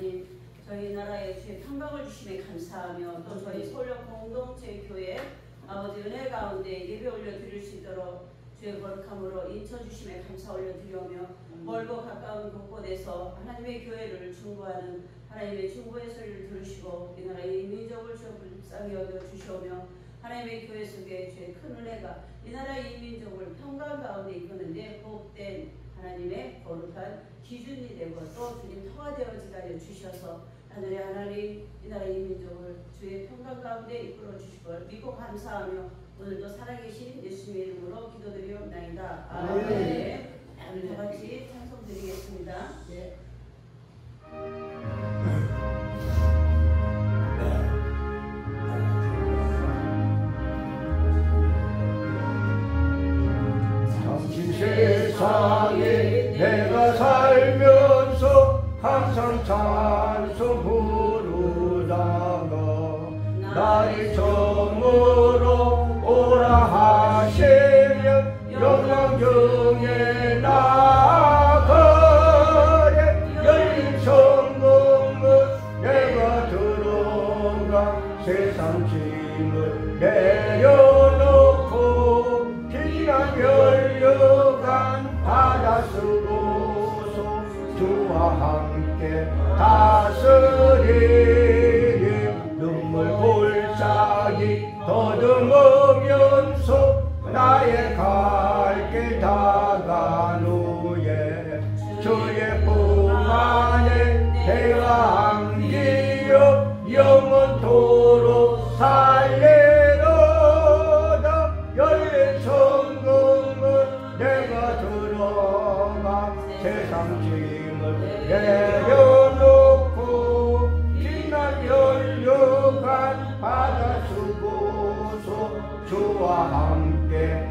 하나님 저희 나라에 주의 평강을 주심에 감사하며 또 저희 서울역 공동체 교회 아버지 은혜 가운데 예배 올려드릴 수 있도록 주의 거룩함으로 인쳐주심에 감사 올려드리오며 멀고 가까운 곳곳에서 하나님의 교회를 중보하는 하나님의 중보의 소리를 들으시고 이 나라의 민족을 주여 불쌍히 여겨주시오며 하나님의 교회 속에 주의 큰 은혜가 이 나라의 민족을 평강 가운데 이끄는데 복된 하나님의 거룩한 기준이 되고 또 주님 터가 되어지게 하여 주셔서 하늘의 하나님 이 나라의 민족을 주의 평강 가운데 이끌어 주실 걸 믿고 감사하며 오늘도 살아계신 예수님의 이름으로 기도드리옵나이다. 아멘. 우리 다 같이 찬송 드리겠습니다. 네. 잠시 세상에 내가 살면서 항상 찬송 부르다가 나의 점으로 오라 하시면 영광중에 나가래 열린 천국은 내가 들어가 세상 짐을 내려놓고 비난 열려간 바다 쓰고서 주와 함께 다스리리 눈물 골짜기 더듬으면서 나의 갈 길 다간 후에 주의 품 안에 내가 안기어 영원토록 살리로다 열린 천국은 내가 들어가 세상 짐을 내려놓고 비난 열려간 바다 쓰고서 주와 함께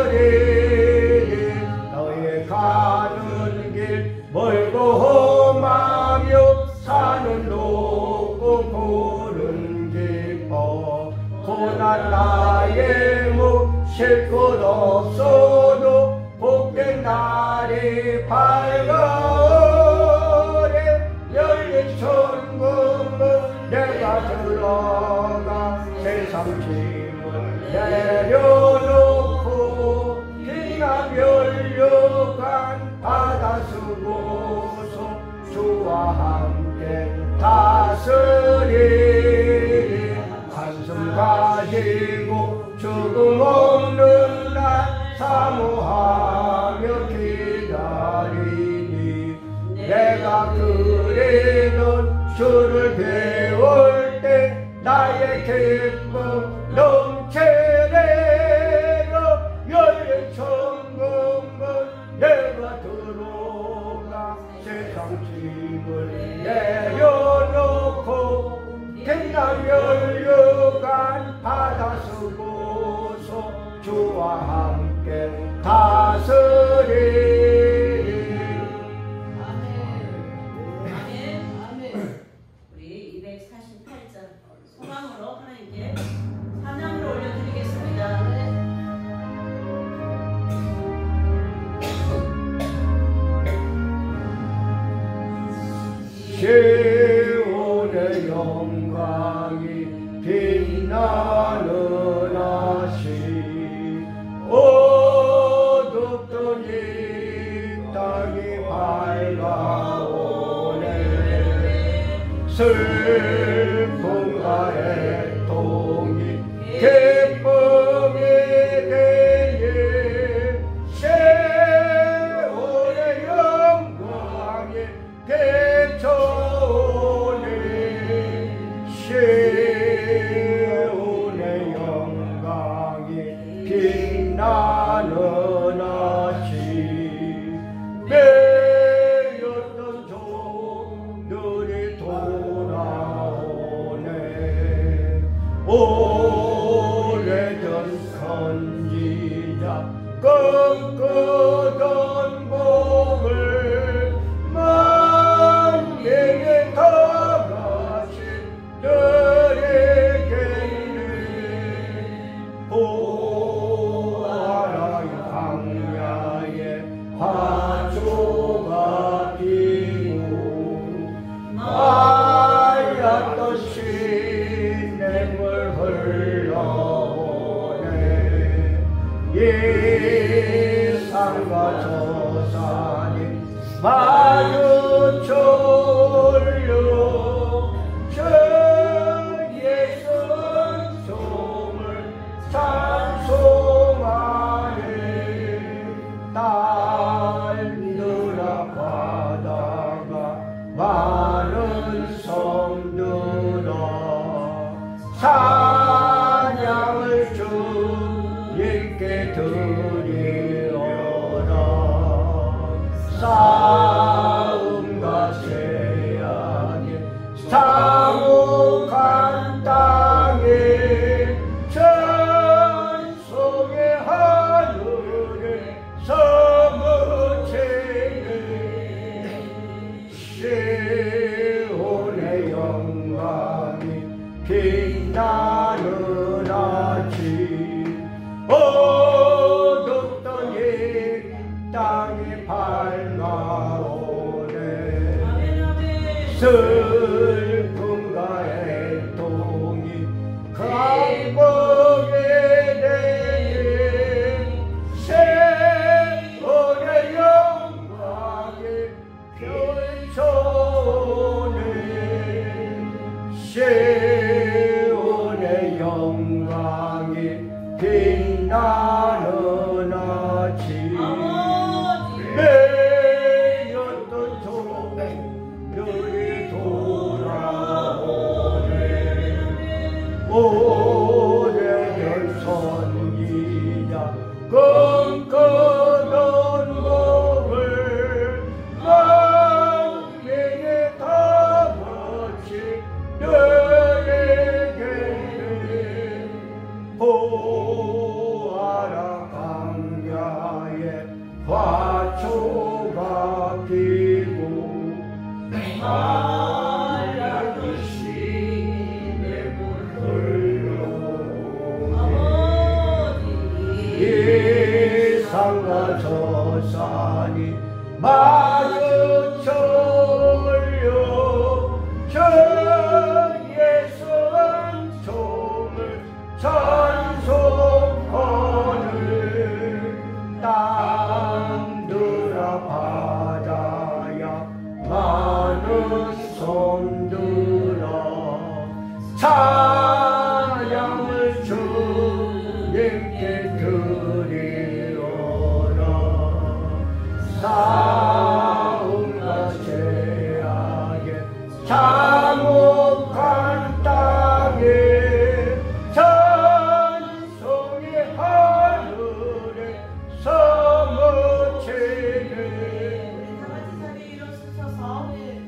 다스리리 너의 가는 길 멀고 험하며 산은 높고 푸른 깊어 고난 나의 목 쉴 곳 없어도 복된 날이 밝아오래 열린 천국은 내가 들어가 세상 짐을 내려놓고 비난 열려간 바다 쓰고서 주와 함께 다스리리 한숨 가지고 죽음 없는 날 사모하며 기다리니 내가 그리던 주를 배울 때 나의 기쁨 넘치리라 열린 천국은 내가 들어가 세상 짐을 내려놓고 빛나 열려간 바다 쓰고서 주와 함께 다스리리. 아멘. 우리 248장 소망으로 하나님께 찬양을 올려드리겠습니다. 시온의 영광이 빛나는 아시 어둡던 이 땅이 밝아오네 슬픔과 애통이 기쁨이 되니 시온의 영광이 대처오니 시온의 영광이 빛나는 아시 매였던 종들이 돌아오네 오래전 선지자 꿈꾸던 복을 만민이 다같이 너에게는 보아라 이 광야에 화초가 피고 하얗던 시냇물 흘러오네 예산과 저산이 마주쳐올려 저 예수 종을 찬송하네 달들아 바다가 많은 섬들아 찬양을 주님께 드리어라 싸움과 재앙에 참혹한 땅에 전송의 하늘에 서무체에 시온의 영광이 빛나는 아침 어둡던 이 땅이 밝아오네 슬픔과 애통이 강복에 대해 세월의 영광이 펼쳐오네 세월의 영광이 빛나는 아침 내렸던 종들이 돌아오네 오래된 선기자 꿈꾸던 몸을 망명에 다 바친 너에게 보아라 강야에 화초가 피고 하얗던 시냇물 흘러오니 예산과 저산이 마주쳐올려 저 예수 종을 찬송하네 땅들아 바다야 많은 손들아 찬양을 주님께 드리어라 싸움과 재앙에 참혹한 땅에 찬송의 하늘에 서무체네 다같이 자리에 일어서셔서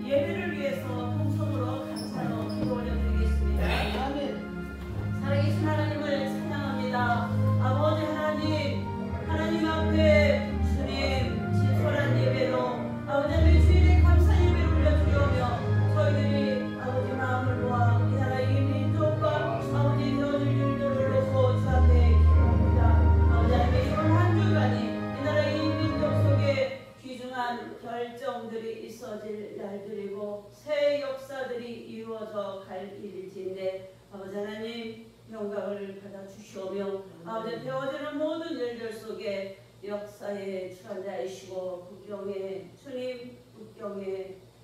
예배를 위해서 통성으로 감사로 기도 올려드리겠습니다. 살아계신 하나님을 찬양합니다. 아버지 하나님, 하나님 앞에 주님 진솔한 예배로 아버지 하나님 주일에 감사 예배를 올려드리오며 저희들이 아버지 마음을 모아 이 나라의 민족과 아버지 되어질 일들을 놓고 주 앞에 기도합니다. 아버지 하나님 이번 한 주간이 이 나라의 민족 속에 귀중한 결정들이 있어질 날들이고 새 역사들이 이루어져 갈 일일지인데 아버지 하나님 영광을 받아 주시오며 아버지 되어지는 모든 일들 속에 역사의 주관자이시고 국경의 주님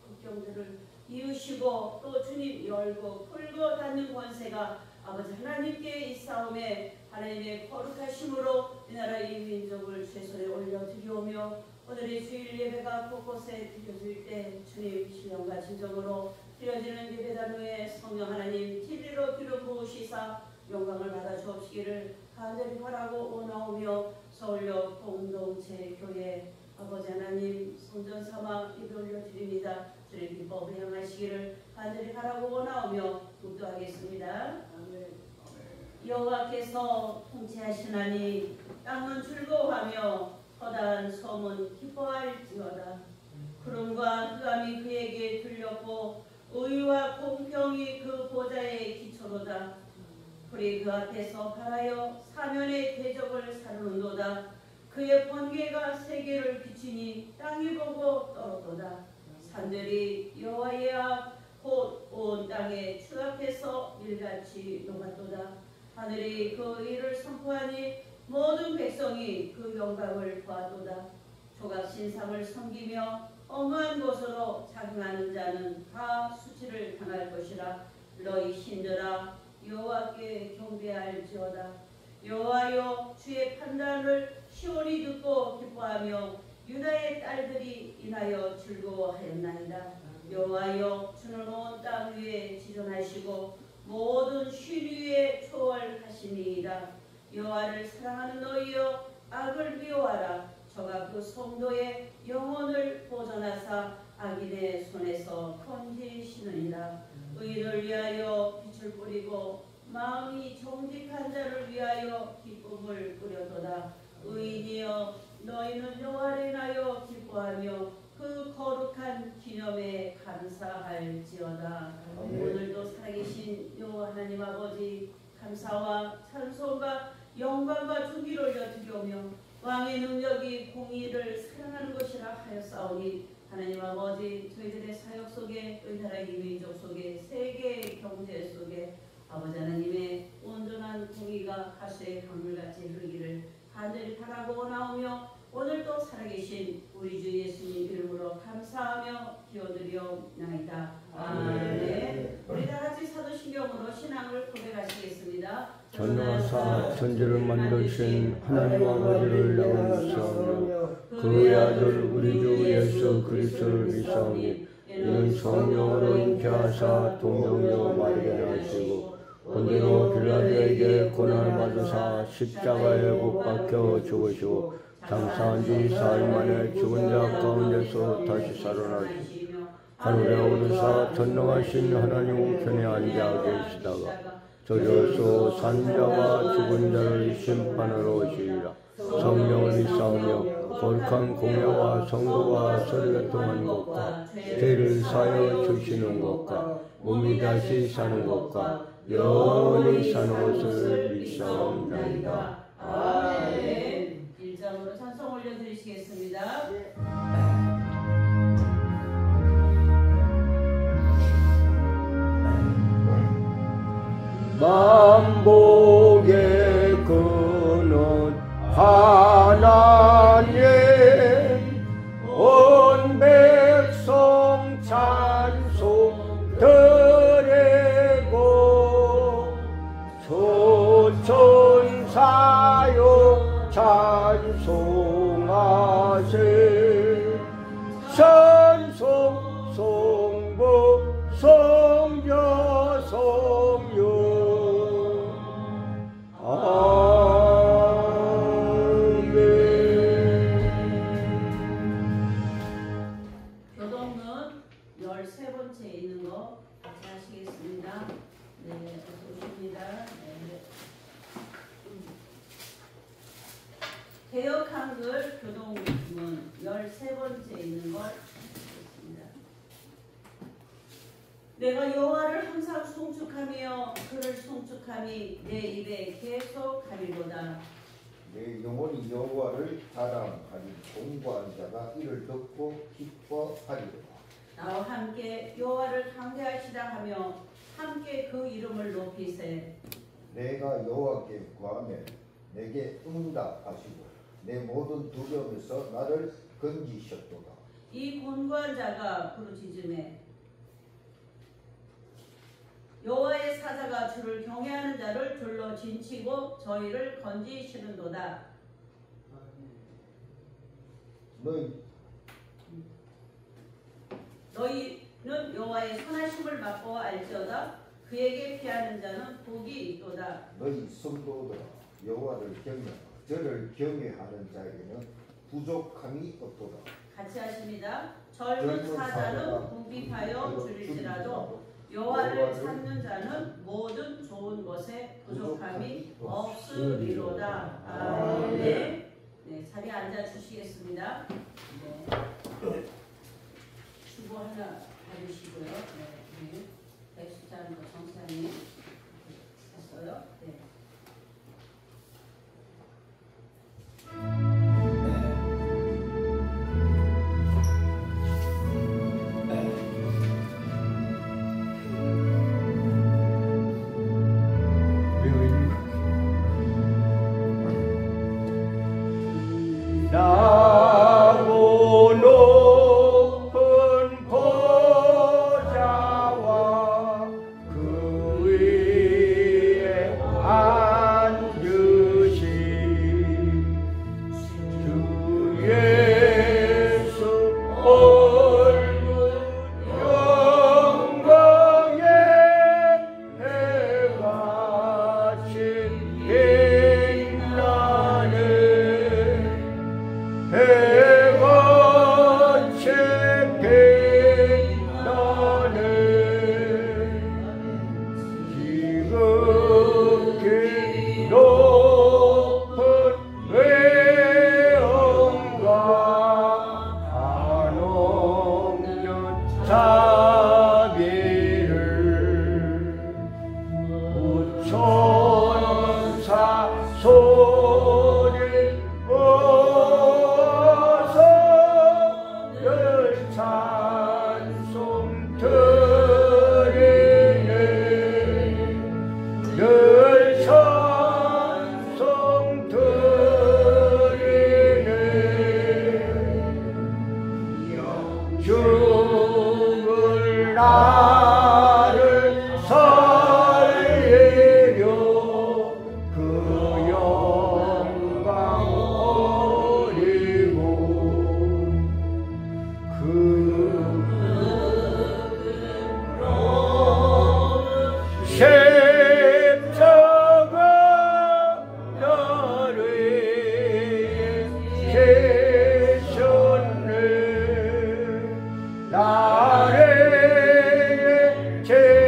국경들을 이으시고 또 주님 열고 풀고 닫는 권세가 아버지 하나님께 이 싸움에 하나님의 거룩하심으로 이 나라의 민족을 최선에 올려드리오며 오늘의 주일 예배가 곳곳에 드려질 때 주님 신령과 진정으로 드려지는 예배단위에 성령 하나님 진리로 기름 부으시사 영광을 받아 주옵시기를 간절히 바라고 원하오며 서울역 공동체 교회 아버지 하나님 성전 삼아 예배 올려드립니다. 주님 기뻐 행하시기를 간절히 바라고 원하오며 묵도하겠습니다. 여호와께서 통치하시나니 땅은 즐거워하며 허다한 섬은 기뻐할지어다. 구름과 흑암이 그에게 들렸고 의와 공평이 그 보좌의 기초로다. 불이 그 앞에서 발하여 사면의 대적을 사르는도다. 그의 번개가 세계를 비추니 땅이 보고 떨어도다. 산들이 여호와의 앞 곧 온 땅에 주 앞에서 일같이 녹았도다. 하늘이 그 일을 선포하니 모든 백성이 그 영광을 보았도다. 조각 신상을 섬기며 엄한 것으로 자긍하는 자는 다 수치를 당할 것이라. 너희 신들아 여호와께 경배할지어다. 여호와여 주의 판단을 시온이 듣고 기뻐하며 유다의 딸들이 인하여 즐거워하였나이다. 여호와여 주는 온 땅 위에 지존하시고 모든 실 위에 초월하시니이다. 여호와를 사랑하는 너희여 악을 미워하라. 저가 그 성도의 영혼을 보존하사 악인의 손에서 건지시느니라. 의인을 위하여 빛을 뿌리고 마음이 정직한 자를 위하여 기쁨을 뿌려도다. 의인이여 너희는 여호와를 인하여 기뻐하며 그 거룩한 기념에 감사할지어다. 오늘도 살아계신 여호와 하나님 아버지 감사와 찬송과 영광과 존귀를 올려드리오며 왕의 능력이 공의를 사랑하는 것이라 하였사오니 하나님 아버지 저희들의 사역 속에 우리나라 이 민족 속에 세계 경제 속에 아버지 하나님의 온전한 공의가 하수의 강물같이 흐르기를 간절히 바라고 나오며 오늘도 살아계신 우리 주 예수님 이름으로 감사하며 기도드리옵나이다. 아멘. 우리 다같이 사도신경으로 신앙을 고백하시겠습니다. 전능하사 천지를 만드신 하나님 아버지를 나오시오며 그의 아들 우리 주 예수 그리스도를 믿사오니 이는 성령으로 잉태하사 동정녀 마리아를 하시고 본디노 빌라도에게 고난을 받으사 십자가에 못 박혀 죽으시고 장사한 지 사흘 만에 죽은 자 가운데서 다시 살아나시고 하늘에 오르사 전능하신 하나님 우편에 앉아 계시다가 저리로서 산 자와 죽은 자를 심판하러 오시리라. 성령을 믿사오며 거룩한 공예와 성도와 서리교통하는 것과 죄를 사하여 주시는 것과 몸이 다시 사는 것과 영원히 사는 것을 믿사옵나이다. 아멘. 1장으로 찬송 올려드리시겠습니다. 만복의 근원 하나님 온 백성 찬송 드리고 소천사요 찬송하세 찬송 성부 성자 성령 교동은 13번째 있는 거 같이 하시겠습니다. 네, 어서 오십니다. 네. 개역 한글 교동문 13번째 있는 걸 하시겠습니다. 내가 여호와를 항상 송축하며 그를 송축함이 내 입에 계속 가리로다. 내 영혼이 여호와를 자랑하니 공고한 자가 이를 듣고 기뻐하리로다. 나와 함께 여호와를 강대하시다 하며 함께 그 이름을 높이세. 내가 여호와께 구하면 내게 응답하시고 내 모든 두려움에서 나를 건지셨도다. 이 곤고한 자가 부르짖음에 여호와의 사자가 주를 경외하는 자를 둘러 진치고 저희를 건지시는도다. 너희는 여호와의 선하심을 맛보아 알지어다. 그에게 피하는 자는 복이 있도다. 너희 성도들아 여호와를 경외하라. 저를 경외하는 자에게는 부족함이 없도다. 같이 하십니다. 젊은 사자는 궁핍하여 줄일지라도 여호와를 찾는 자는 모든 좋은 것에 부족함이 없으리로다. 아멘. 네, 자리에 앉아 주시겠습니다. 네. 주보 하나 받으시고요. 네, 백수자는 정사님 했어요. 네. 나를 살리려 그 영광 버리고 그 십자가 나를 제셨네 나를 제셨네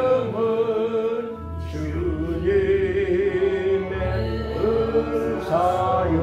예수는 주님의 은사요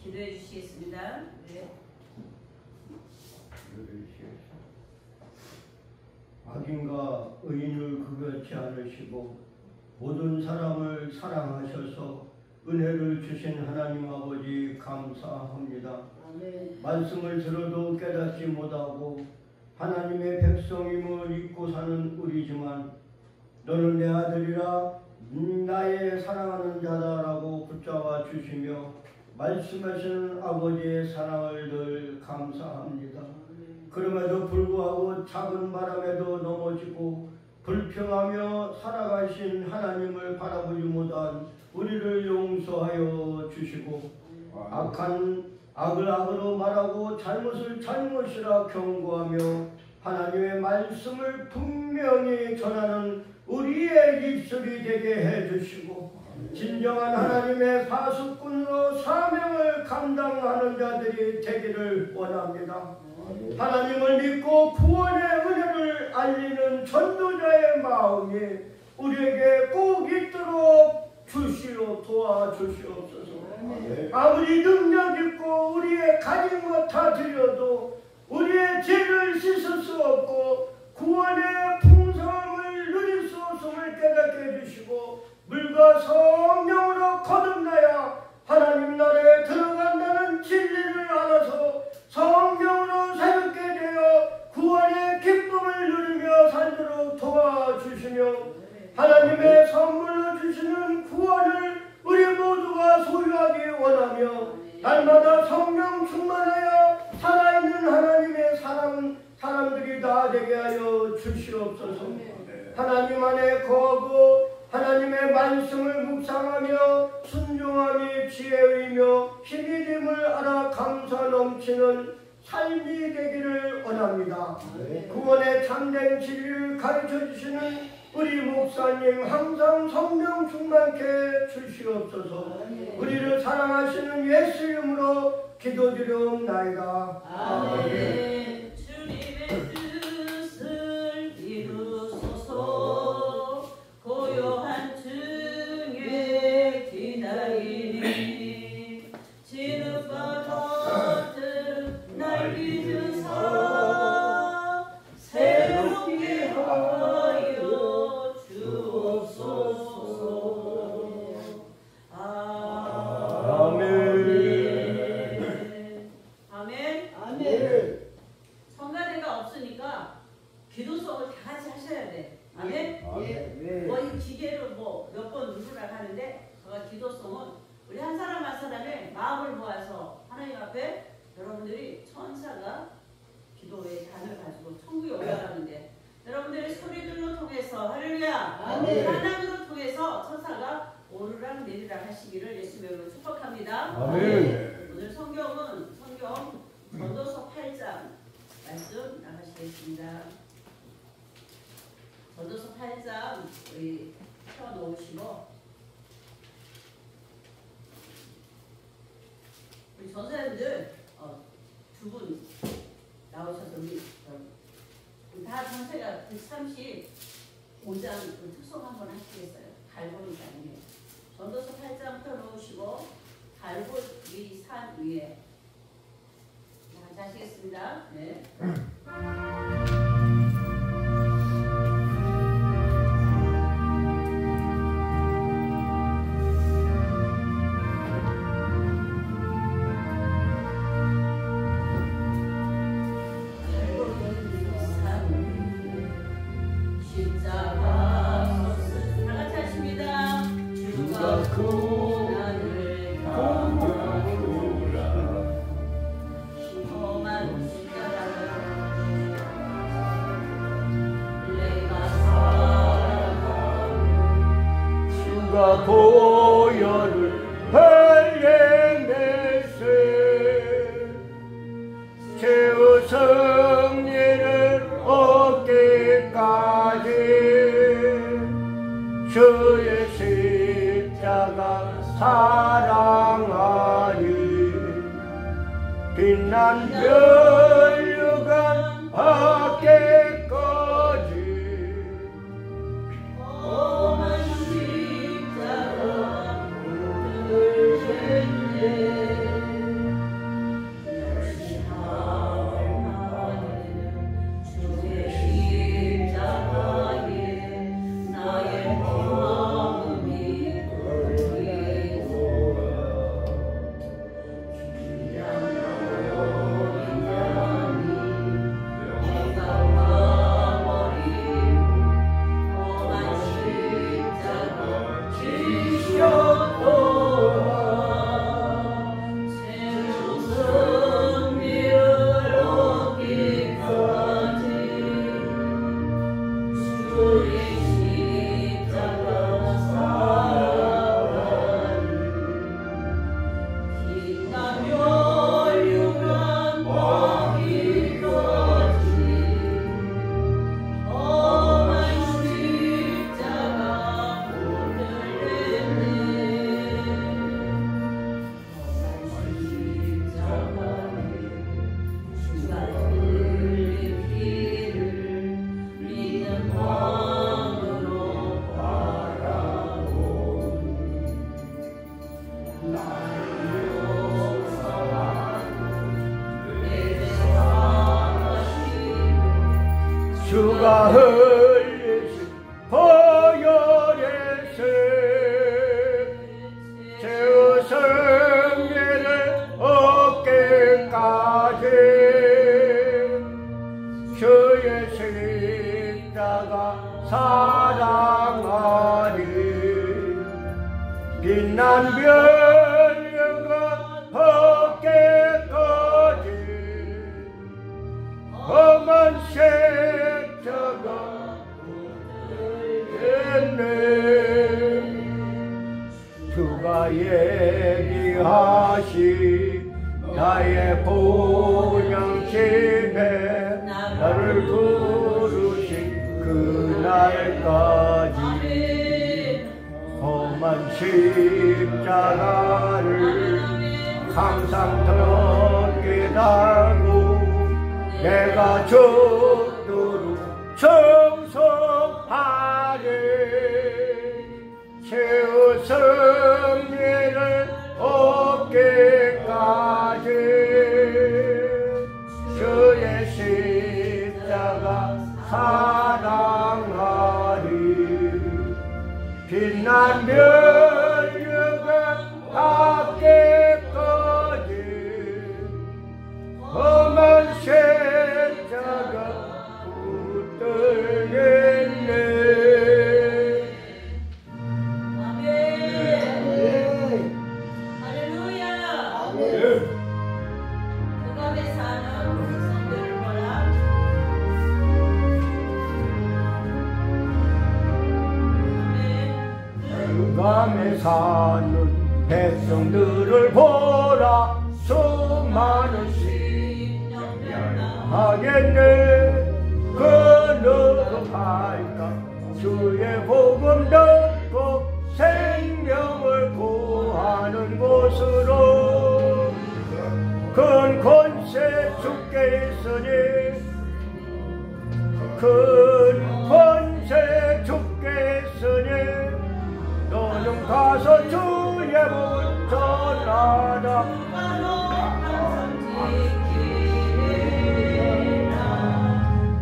기도해 주시겠습니다. 네. 악인과 의인을 구별치 않으시고 모든 사람을 사랑하셔서 은혜를 주신 하나님 아버지 감사합니다. 아멘. 말씀을 들어도 깨닫지 못하고 하나님의 백성임을 잊고 사는 우리지만 너는 내 아들이라 나의 사랑하는 자다라고 붙잡아 주시며 말씀하시는 아버지의 사랑을 늘 감사합니다. 그럼에도 불구하고 작은 바람에도 넘어지고 불평하며 살아가신 하나님을 바라보지 못한 우리를 용서하여 주시고 악을 악으로 말하고 잘못을 잘못이라 경고하며 하나님의 말씀을 분명히 전하는 우리의 입술이 되게 해주시고 진정한 하나님의 파수꾼으로 사명을 감당하는 자들이 되기를 원합니다. 하나님을 믿고 구원의 은혜를 알리는 전도자의 마음이 우리에게 꼭 있도록 주시어 도와주시옵소서. 아무리 능력 있고 우리의 가진 것 다 드려도 우리의 죄를 씻을 수 없고 구원의 풍성함을 누릴 수 없음을 깨닫게 해주시고 물과 성령으로 거듭나야 하나님 나라에 들어간다는 진리를 알아서 성령으로 새롭게 되어 구원의 기쁨을 누리며 살도록 도와주시며 하나님의 선물로 주시는 구원을 우리 모두가 소유하기 원하며 날마다 성령 충만하여 살아있는 하나님의 사람들이 다 되게 하여 주시옵소서. 하나님 안에 거하고 하나님의 말씀을 묵상하며 순종함이 지혜이며 힘이 됨을 알아 감사 넘치는 삶이 되기를 원합니다. 구원의 참된 진리를 가르쳐 주시는 우리 목사님 항상 성령 충만케 주시옵소서. 우리를 사랑하시는 예수 이름으로 기도드리옵나이다. 아멘. 주님의 뜻을 이루소서. 고요한 중에 기다리니 진흙과 같은 날 빚으사 새롭게 하여 주옵소서. 아멘. 아멘. 하는데 그 기도송은 우리 한 사람 한 사람의 마음을 모아서 하나님 앞에 여러분들이 천사가 기도의 잔을 가지고 천국에 올라가는데 여러분들의 소리들로 통해서 할렐루야 아멘. 하나님으로 통해서 천사가 오르락 내리락 하시기를 예수님으로 축복합니다. 아멘. 오늘 성경 전도서 8장 말씀 나가시겠습니다. 전도서 8장 우리 펴놓으시고 우리 전사님들 두 분 나오셔서 우리 다 전체가 135장 특송 한번 하시겠어요? 갈보니까 아니에요. 전도서 8장 펴놓으시고 갈보리 산 위에 자, 하시겠습니다. 네. 보혈을 흘려내세 죄의 승리를 얻기까지 주의 십자가 사랑하니 빛난 멸류관 받기까지 주가 흘리신 보혈의 샘 죄의 승리를 얻기까지 주의 십자가 사랑하니 빛난 멸류관 받기까지 험한 십자가 됐네. 주가 얘기하시 나의 본향집에 나를 부르신 그날까지 험한 십자가를 항상 더 깨달고 내가 죽도록 청소하리 죄의 승리를 얻기까지 주의 십자가 사랑하리 빛난 멸류관 받기까지 험한 십자가 붙들겠네. 아멘. 밤에 사는 백성들을 보라. 수많은 하겠네. 그늘로 갈까. 주의 복음 듣고 생명을 구하는 곳으로. 큰 권세 주께 있으니, 큰 권세 주께 있으니, 너는 가서 주의 복을 전하라.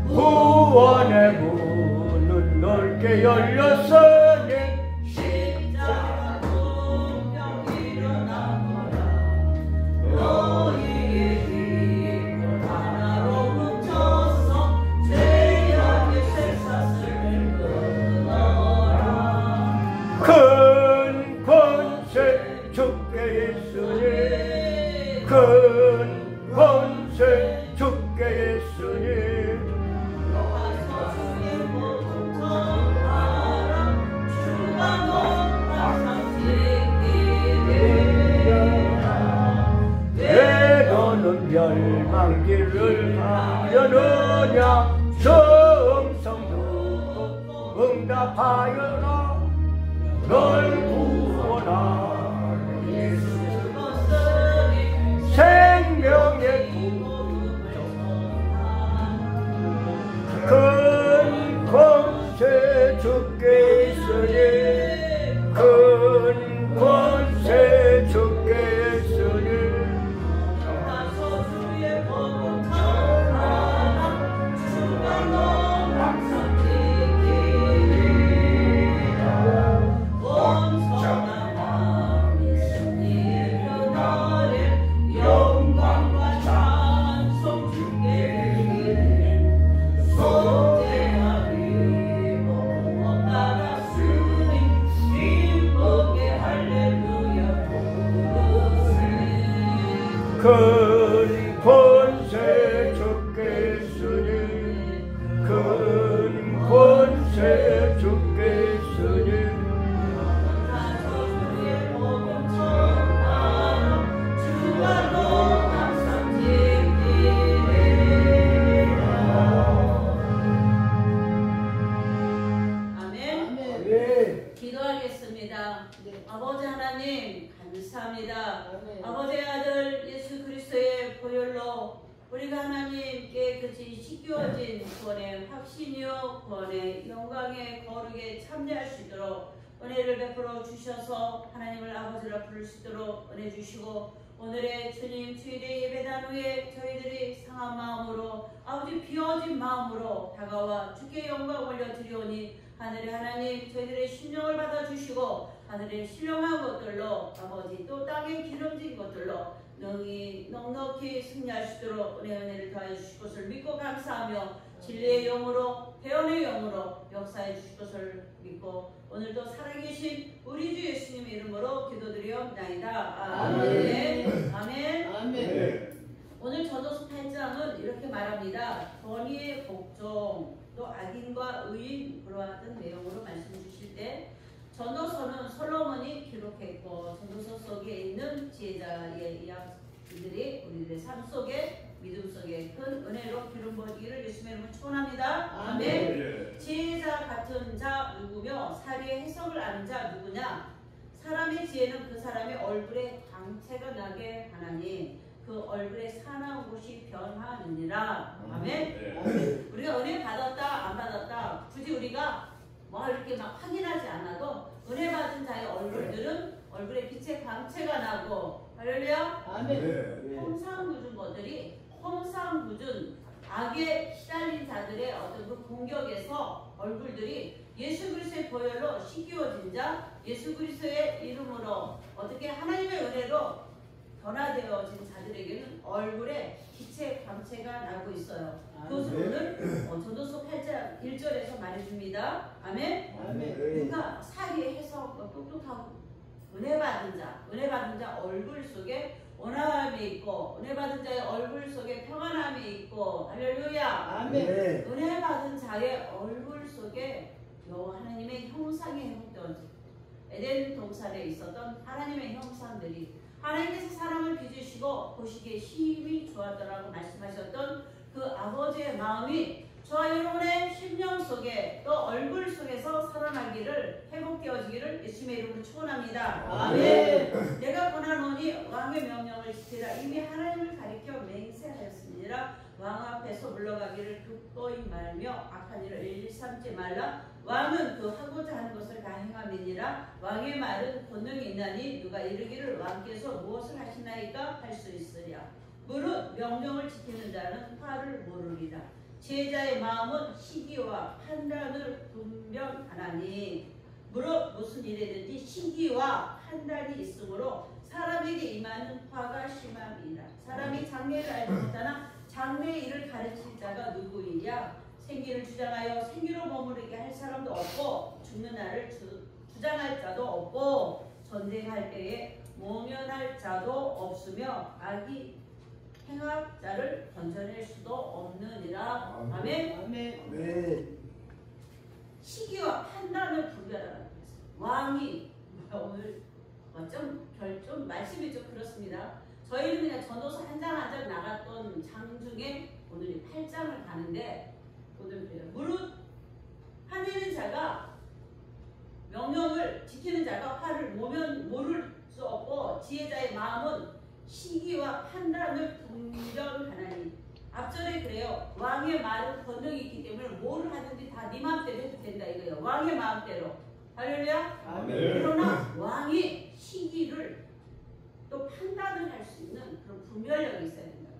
구원의 문은 넓게 열렸으니 십자가 공평 일어나거라. 너희의 힘을 하나로 뭉쳐서 죄악의 쇠사슬을 끊어라. 큰 권세 주께 있으니, 큰 권세 주께 있으니, 멸망길을 가려느냐. 정성 듣고 응답하여라. 널 구원하는 예수 생명의 구주. 큰 권세 주께 있으니, 큰 권세 주께 있으니, 큰 권세 주께 있으니, 큰 권세 주께 있으니, 아멘. 기도하겠습니다. 아버지 하나님 감사합니다. 아버지의 아들 예수 그리스도의 보혈로 우리가 하나님 깨끗이 씻겨진 구원의 확신이요 구원의 영광의 거룩에 참여할 수 있도록 은혜를 베풀어 주셔서 하나님을 아버지라 부를 수 있도록 은혜 주시고, 오늘의 주님 주일의 예배단 후에 저희들이 상한 마음으로 아버지 비워진 마음으로 다가와 주께 영광 올려드리오니, 하늘의 하나님 저희들의 심령을 받아주시고 하늘의 신령한 것들로 아버지 또 땅의 기름진 것들로 넉넉히 승리할 수 있도록 은혜를 더하여 주실 것을 믿고 감사하며, 진리의 영으로 대언의 영으로 역사해 주실 것을 믿고 오늘도 살아계신 우리 주 예수님의 이름으로 기도드리옵나이다. 아멘. 아멘. 아멘. 오늘 전도서 8장은 이렇게 말합니다. 권위의 복종, 또 악인과 의인, 그와 같은 내용으로 말씀 주실 때, 전도서는 솔로몬이 기록했고 전도서 속에 있는 지혜자의 이야기들이 우리들의 삶 속에 믿음 속에 큰 은혜로 기름 부어지기를 예수님의 이름으로 축원합니다. 아멘. 지혜자 같은 자 누구며 사리의 해석을 아는 자 누구냐? 사람의 지혜는 그 사람의 얼굴에 광채가 나게 하나니 그 얼굴에 사나운 곳이 변하느니라. 아멘. 우리가 은혜 받았다 안 받았다 굳이 우리가 뭐 이렇게 막 확인하지 않아도 은혜 받은 자의 얼굴들은 얼굴에 빛의 광채가 나고, 할렐루야. 아멘. 홍상궂은 것들이, 홍상궂은 악에 시달린 자들의 어떤 그 공격에서 얼굴들이 예수 그리스도의 보혈로 씻기워진 자, 예수 그리스도의 이름으로 어떻게 하나님의 은혜로 변화되어진 자들에게는 얼굴에 빛의 광채가 나고 있어요. 그것을 오늘 전도서 8장 1절에서 말해줍니다. 아멘. 그러니까 사리의 해석과 똑똑하고 은혜 받은 자 얼굴 속에 온화함이 있고, 은혜 받은 자의 얼굴 속에 평안함이 있고, 할렐루야. 아멘. 은혜 받은 자의 얼굴 속에 여호와 하나님의 형상이 회복되어진, 에덴 동산에 있었던 하나님의 형상들이 하나님께서 사람을 빚으시고 보시기에 힘이 좋았더라고 말씀하셨던 그 아버지의 마음이 저와 여러분의 심령 속에 또 얼굴 속에서 살아나기를 회복되어지기를 예수님의 이름으로 축원합니다. 아멘. 내가 권하노니 왕의 명령을 지키라. 이미 하나님을 가리켜 맹세하였습니다. 왕 앞에서 물러가기를 굳건히 말며 악한 일을 일일이 삼지 말라. 왕은 그 하고자 하는 것을 다 행함이니라. 왕의 말은 권능이 있나니 누가 이르기를 왕께서 무엇을 하시나이까 할 수 있으랴. 무릇 명령을 지키는 자는 화를 모르리라. 제자의 마음은 시기와 판단을 분별하나니 무릇 무슨 일이든지 시기와 판단이 있으므로 사람에게 임하는 화가 심함이라. 사람이 장래를 알지 못하나 장래의 일을 가르칠 자가 누구이랴. 생기를 주장하여 생기로 머무르게 할 사람도 없고 죽는 날을 주장할 자도 없고 전쟁할 때에 모면할 자도 없으며 악이 행악자를 건져낼 수도 없느니라. 아멘. 아멘. 네. 시기와 판단을 분별하라고 했어요. 왕이 오늘 좀 말씀이 좀 그렇습니다. 저희는 그냥 전도서 한 장 한 장 나갔던 장 중에 오늘 8장을 가는데 오늘 무릇 하는 자가 명령을 지키는 자가 화를 모를 수 없고 지혜자의 마음은 시기와 판단을 분별하나니. 앞절에 그래요. 왕의 말은 권능이 있기 때문에 뭐를 하든지 다 네 마음대로 해도 된다 이거예요. 왕의 마음대로. 할렐루야. 아멘. 그러나 왕이 시기를 또 판단을 할 수 있는 그런 분별력이 있어야 된다.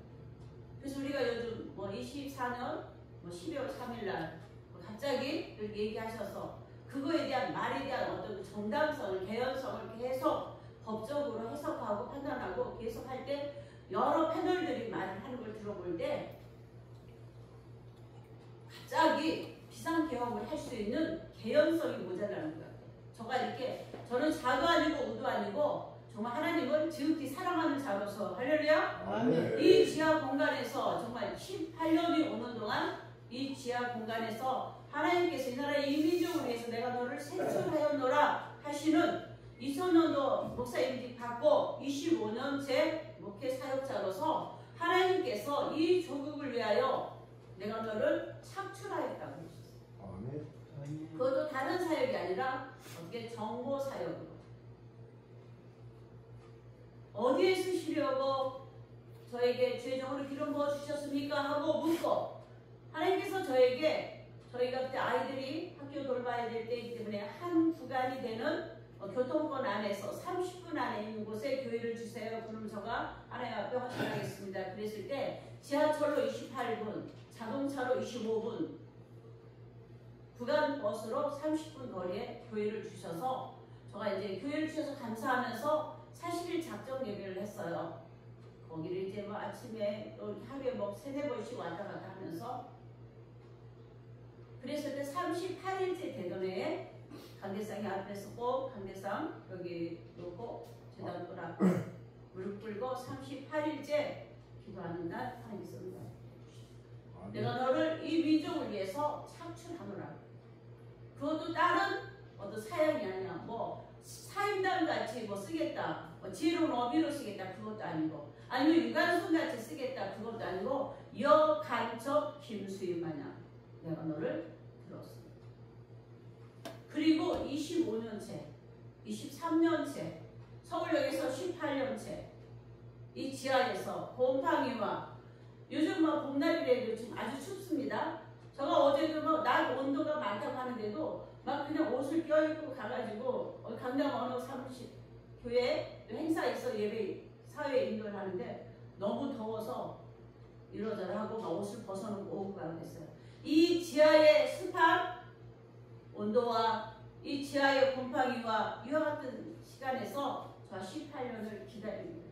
그래서 우리가 요즘 24년 12월 3일날 갑자기 이렇게 얘기하셔서 그거에 대한 말에 대한 어떤 정당성을 개연성을 계속 법적으로 해석하고 판단하고 계속 할 때 여러 패널들이 말을 하는 걸 들어볼 때 갑자기 비상개혁을 할 수 있는 개연성이 모자라는 거예요. 저는 자도 아니고 우도 아니고 정말 하나님은 지극히 사랑하는 자로서 할렐루야. 아멘. 이 지하 공간에서 정말 18년이 오는 동안 이 지하 공간에서 하나님께서 이 나라의 이민족을 위해서 내가 너를 세출하였노라 하시는 2000년도 목사 임직 받고 25년째 목회 사역자로서 하나님께서 이 조국을 위하여 내가 너를 착출하였다고 하셨어요. 아멘. 그것도 다른 사역이 아니라 어떻게 정보 사역으로 어디에 쓰시려고 저에게 죄정으로 기름 부어 주셨습니까? 하고 묻고 하나님께서 저희가 그때 아이들이 학교 돌봐야 될 때이기 때문에 한 구간이 되는 교통권 안에서 30분 안에 있는 곳에 교회를 주세요. 그럼 제가 하나님 앞에 헌신하겠습니다. 그랬을 때 지하철로 28분, 자동차로 25분, 구간 버스로 30분 거리에 교회를 주셔서 제가 이제 교회를 주셔서 감사하면서 40일 작정 예배를 했어요. 거기를 이제 아침에 또 하루에 3-4번씩 왔다 갔다 하면서 그랬을 때 38일째 되던 해에 강대상이 앞에서 꼭 강대상 여기 놓고 제단돌 앞에 무릎 꿇고 38일째 기도하는 날 하나님께서 내가 너를 이 민족을 위해서 창출하노라. 그것도 다른 어떤 사양이 아니야. 사임당 같이 쓰겠다. 지혜로운 어비로 쓰겠다. 그것도 아니고 아니면 유관순 같이 쓰겠다. 그것도 아니고 여간첩 김수인 마냥 내가 너를 들었어. 그리고 25년째, 23년째, 서울역에서 18년째 이 지하에서 곰팡이와 요즘 봄날이라도 지금 아주 춥습니다. 제가 어제도 낮 온도가 많다고 하는데도 그냥 옷을 껴입고 가가지고 강남 어느 사무실 교회 행사에서 예배 사회 인도를 하는데 너무 더워서 이러저러 하고 옷을 벗어놓고 오고 가고 했어요. 이 지하의 습한 온도와 이 지하의 곰팡이와 이와 같은 시간에서 저 18년을 기다립니다.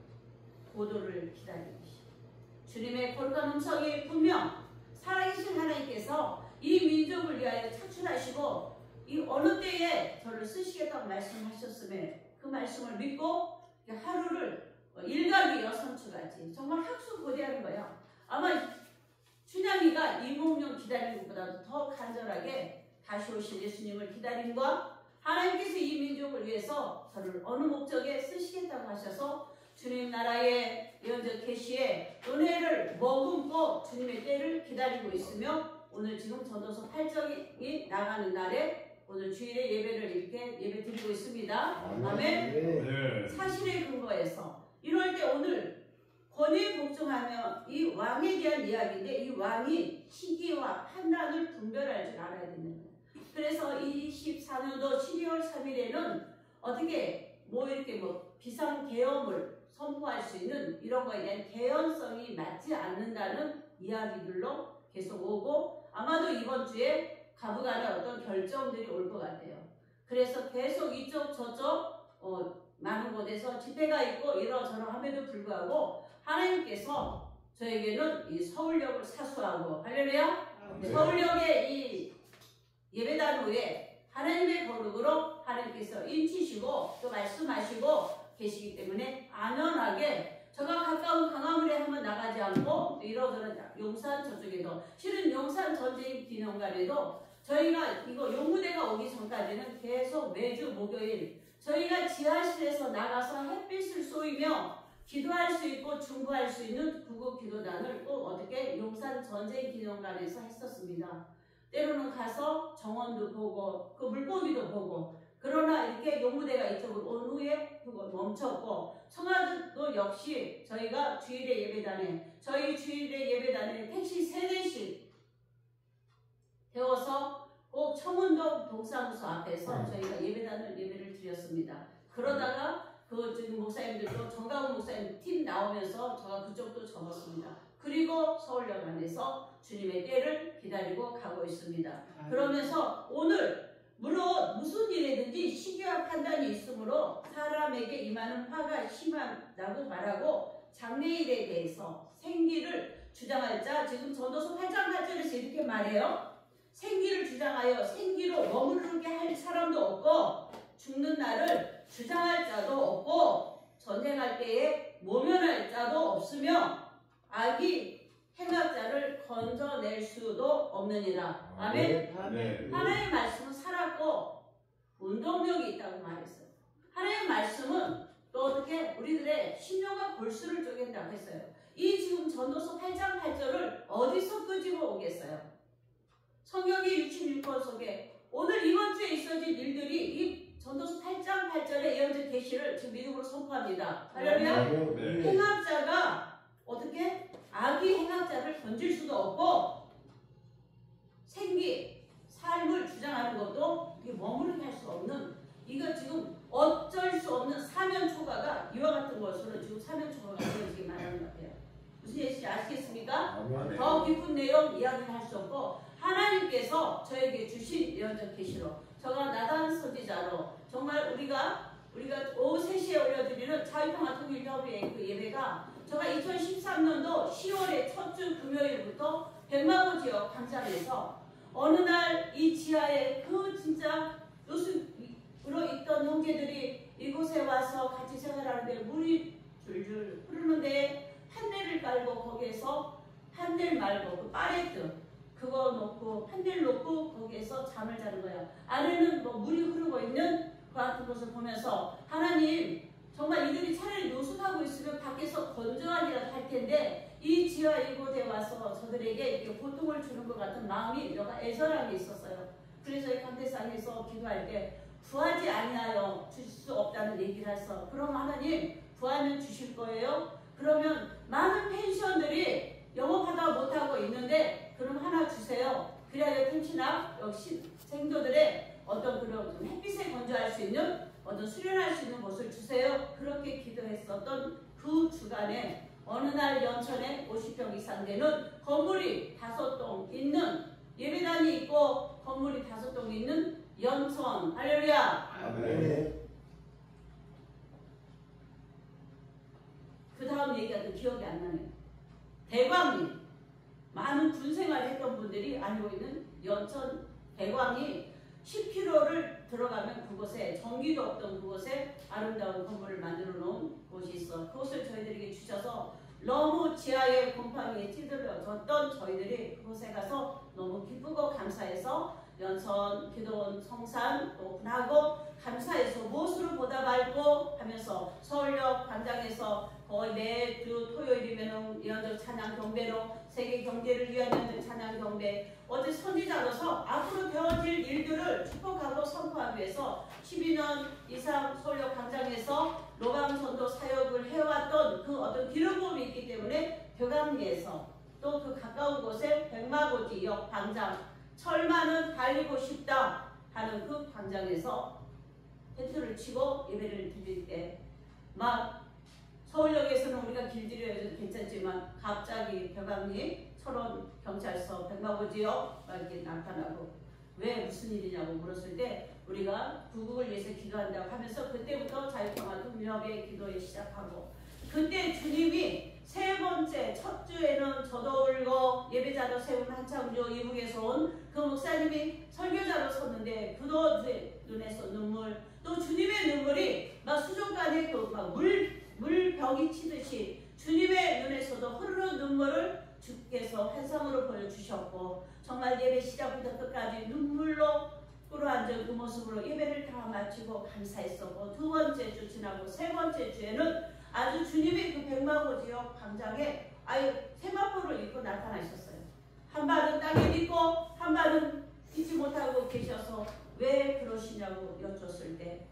고도를 기다리는 시. 주님의 거룩한 음성이 분명 살아계신 하나님께서 이 민족을 위하여 창출하시고 이 어느 때에 저를 쓰시겠다고 말씀하셨음에 그 말씀을 믿고 하루를 일각이 6수같이 정말 학수고대하는 거예요. 아마 춘향이가 이몽룡 기다리는 것보다도 더 간절하게 다시 오실 예수님을 기다림과 하나님께서 이 민족을 위해서 저를 어느 목적에 쓰시겠다고 하셔서 주님 나라의 예언적 계시에 은혜를 머금고 주님의 때를 기다리고 있으며 오늘 지금 전도서 8장이 나가는 날에 오늘 주일에 예배를 이렇게 예배 드리고 있습니다. 아멘. 네. 사실에 근거해서 이럴 때 오늘 권위에 복종하며 이 왕에 대한 이야기인데 이 왕이 시기와 판단을 분별할 줄 알아야 되는 거예요. 그래서 24년도 12월 3일에는 어떻게 이렇게 비상계엄을 선포할 수 있는 이런 거에 대한 개연성이 맞지 않는다는 이야기들로 계속 오고 아마도 이번 주에 가부간에 어떤 결정들이 올 것 같아요. 그래서 계속 이쪽 저쪽 많은 곳에서 집회가 있고 이러저러 함에도 불구하고 하나님께서 저에게는 이 서울역을 사수하고 할렐루야 서울역의 이 예배당 위에 하나님의 거룩으로 하나님께서 인치시고 또 말씀하시고 계시기 때문에 안연하게 저가 가까운 강화문에 한번 나가지 않고 이러저러 용산 저쪽에도 실은 용산 전쟁 기념관에도 저희가 이거 용무대가 오기 전까지는 계속 매주 목요일 저희가 지하실에서 나가서 햇빛을 쏘이며 기도할 수 있고 중보할 수 있는 구급 기도단을 꼭 어떻게 용산 전쟁 기념관에서 했었습니다. 때로는 가서 정원도 보고 그 물고기도 보고 그러나 이렇게 용무대가 이쪽으로 온 후에 그거 멈췄고 청와도 역시 저희가 주일의 예배단에 저희 주일의 예배단에 택시 3대씩 태워서 꼭 청운동 동사무소 앞에서 저희가 예배를 드렸습니다. 그러다가 그 지금 목사님들도 정가훈 목사님 팀 나오면서 저가 그쪽도 접었습니다. 그리고 서울역 안에서 주님의 때를 기다리고 가고 있습니다. 그러면서 오늘 물론 무슨 일이든지 시기와 판단이 있으므로 사람에게 임하는 화가 심하다고 말하고 장래일에 대해서 생기를 주장할 자 지금 전도서 8장 8절에서 이렇게 말해요. 생기를 주장하여 생기로 머무르게 할 사람도 없고 죽는 날을 주장할 자도 없고 전쟁할 때에 모면할 자도 없으며 악이 행악자를 건져낼 수도 없느니라. 아멘. 네. 하나님의 말씀은 살았고 운동력이 있다고 말했어요. 하나님의 말씀은 또 어떻게 우리들의 심령과 골수를 쪼갠다고 했어요. 이 지금 전도서 8장 8절을 어디서 끄집어 오겠어요? 성경의 66권 속에 오늘 이번 주에 있어질 일들이 이 전도서 8장 8절의 예언적 계시를 지금 믿음으로 선포합니다. 할렐루야. 네. 행악자가 어떻게 악이 행악자를 건질 수도 없고 생기, 삶을 주장하는 것도 머무르게 할 수 없는 이거 지금 어쩔 수 없는 사면초가가 이와 같은 것으로 지금 사면초가가 되어지게 말하는 것 같아요. 무슨 얘기인지 아시겠습니까? 더 깊은 내용 이야기를 할 수 없고 하나님께서 저에게 주신 예언적 계시로 저가 나단 선지자로 정말 우리가 오후 3시에 올려드리는 자유평화통일협의회 그 예배가 제가 2013년도 10월의 첫 주 금요일부터 백마고 지역 광장에서 어느 날 이 지하에 그 진짜 요수로 있던 형제들이 이곳에 와서 같이 생활하는데 물이 줄줄 흐르는데 판넬을 깔고 거기에서 판넬 말고 그 파레트 그거 놓고 판넬 놓고 거기에서 잠을 자는 거예요. 안에는 물이 흐르고 있는 그 같은 것을 보면서 하나님 정말 이들이 차라리 노숙하고 있으면 밖에서 건조하기라도 할 텐데 이 지하 이곳에 와서 저들에게 이렇게 고통을 주는 것 같은 마음이 여가 애절함이 있었어요. 그래서 이 강대상에서 기도할 때 구하지 아니하여 주실 수 없다는 얘기를 해서 그럼 하나님 구하면 주실 거예요? 그러면 많은 펜션들이 영업하다 못하고 있는데 그럼 하나 주세요. 그래야 펜션이나 역시 생도들의 어떤 그런 햇빛에 건조할 수 있는 어떤 수련할 수 있는 곳을 주세요. 그렇게 기도했었던 그 주간에 어느 날 연천에 50평 이상 되는 건물이 5동 있는 예배단이 있고 건물이 5동 있는 연천 할렐루야. 아멘. 그 다음 얘기가 또 기억이 안 나네요. 대광리 많은 군생활 했던 분들이 알고 있는 연천 대광이 10km를 들어가면 그곳에 전기도 없던 그곳에 아름다운 건물을 만들어 놓은 곳이 있어. 그곳을 저희들에게 주셔서 너무 지하의 곰팡이에 찌들어졌던 저희들이 그곳에 가서 너무 기쁘고 감사해서 연선, 기도원, 성산 오픈하고 감사해서 무엇으로 보답할고 하면서 서울역 광장에서 거의 매주 토요일이면 연적 찬양 경배로 세계 경제를 위한 연적 찬양 경배 어제 선지자로서 앞으로 되어질 일들을 축복하고 선포하기 위해서 12년 이상 서울역 광장에서 로방전도 사역을 해왔던 그 어떤 기름부음이 있기 때문에 벼강리에서 또 그 가까운 곳에 백마고지역 광장 철만은 달리고 싶다 하는 그 광장에서 텐트를 치고 예배를 드릴 때 막 서울역에서는 우리가 길들여도 괜찮지만 갑자기 벼강리 철원 경찰서 백마고지역 막 이렇게 나타나고 왜 무슨 일이냐고 물었을 때 우리가 구국을 위해서 기도한다고 하면서 그때부터 자유평화 동력의 기도에 시작하고 그때 주님이 세 번째 첫 주에는 저도 울고 예배자로 세운 한창조 이북에서 온 그 목사님이 설교자로 섰는데 그도 눈에서 눈물 또 주님의 눈물이 막 수족관에 막 물벽이 치듯이 주님의 눈에서도 흐르는 눈물을 주께서 환상으로 보여주셨고 정말 예배 시작부터 끝까지 눈물로 꿇어앉은 그 모습으로 예배를 다 마치고 감사했었고 두 번째 주 지나고 세 번째 주에는 아주 주님이 그 백마고지역 광장에 아예 세마포를 입고 나타나셨어요. 한 발은 땅에 딛고 한 발은 딛지 못하고 계셔서 왜 그러시냐고 여쭸을 때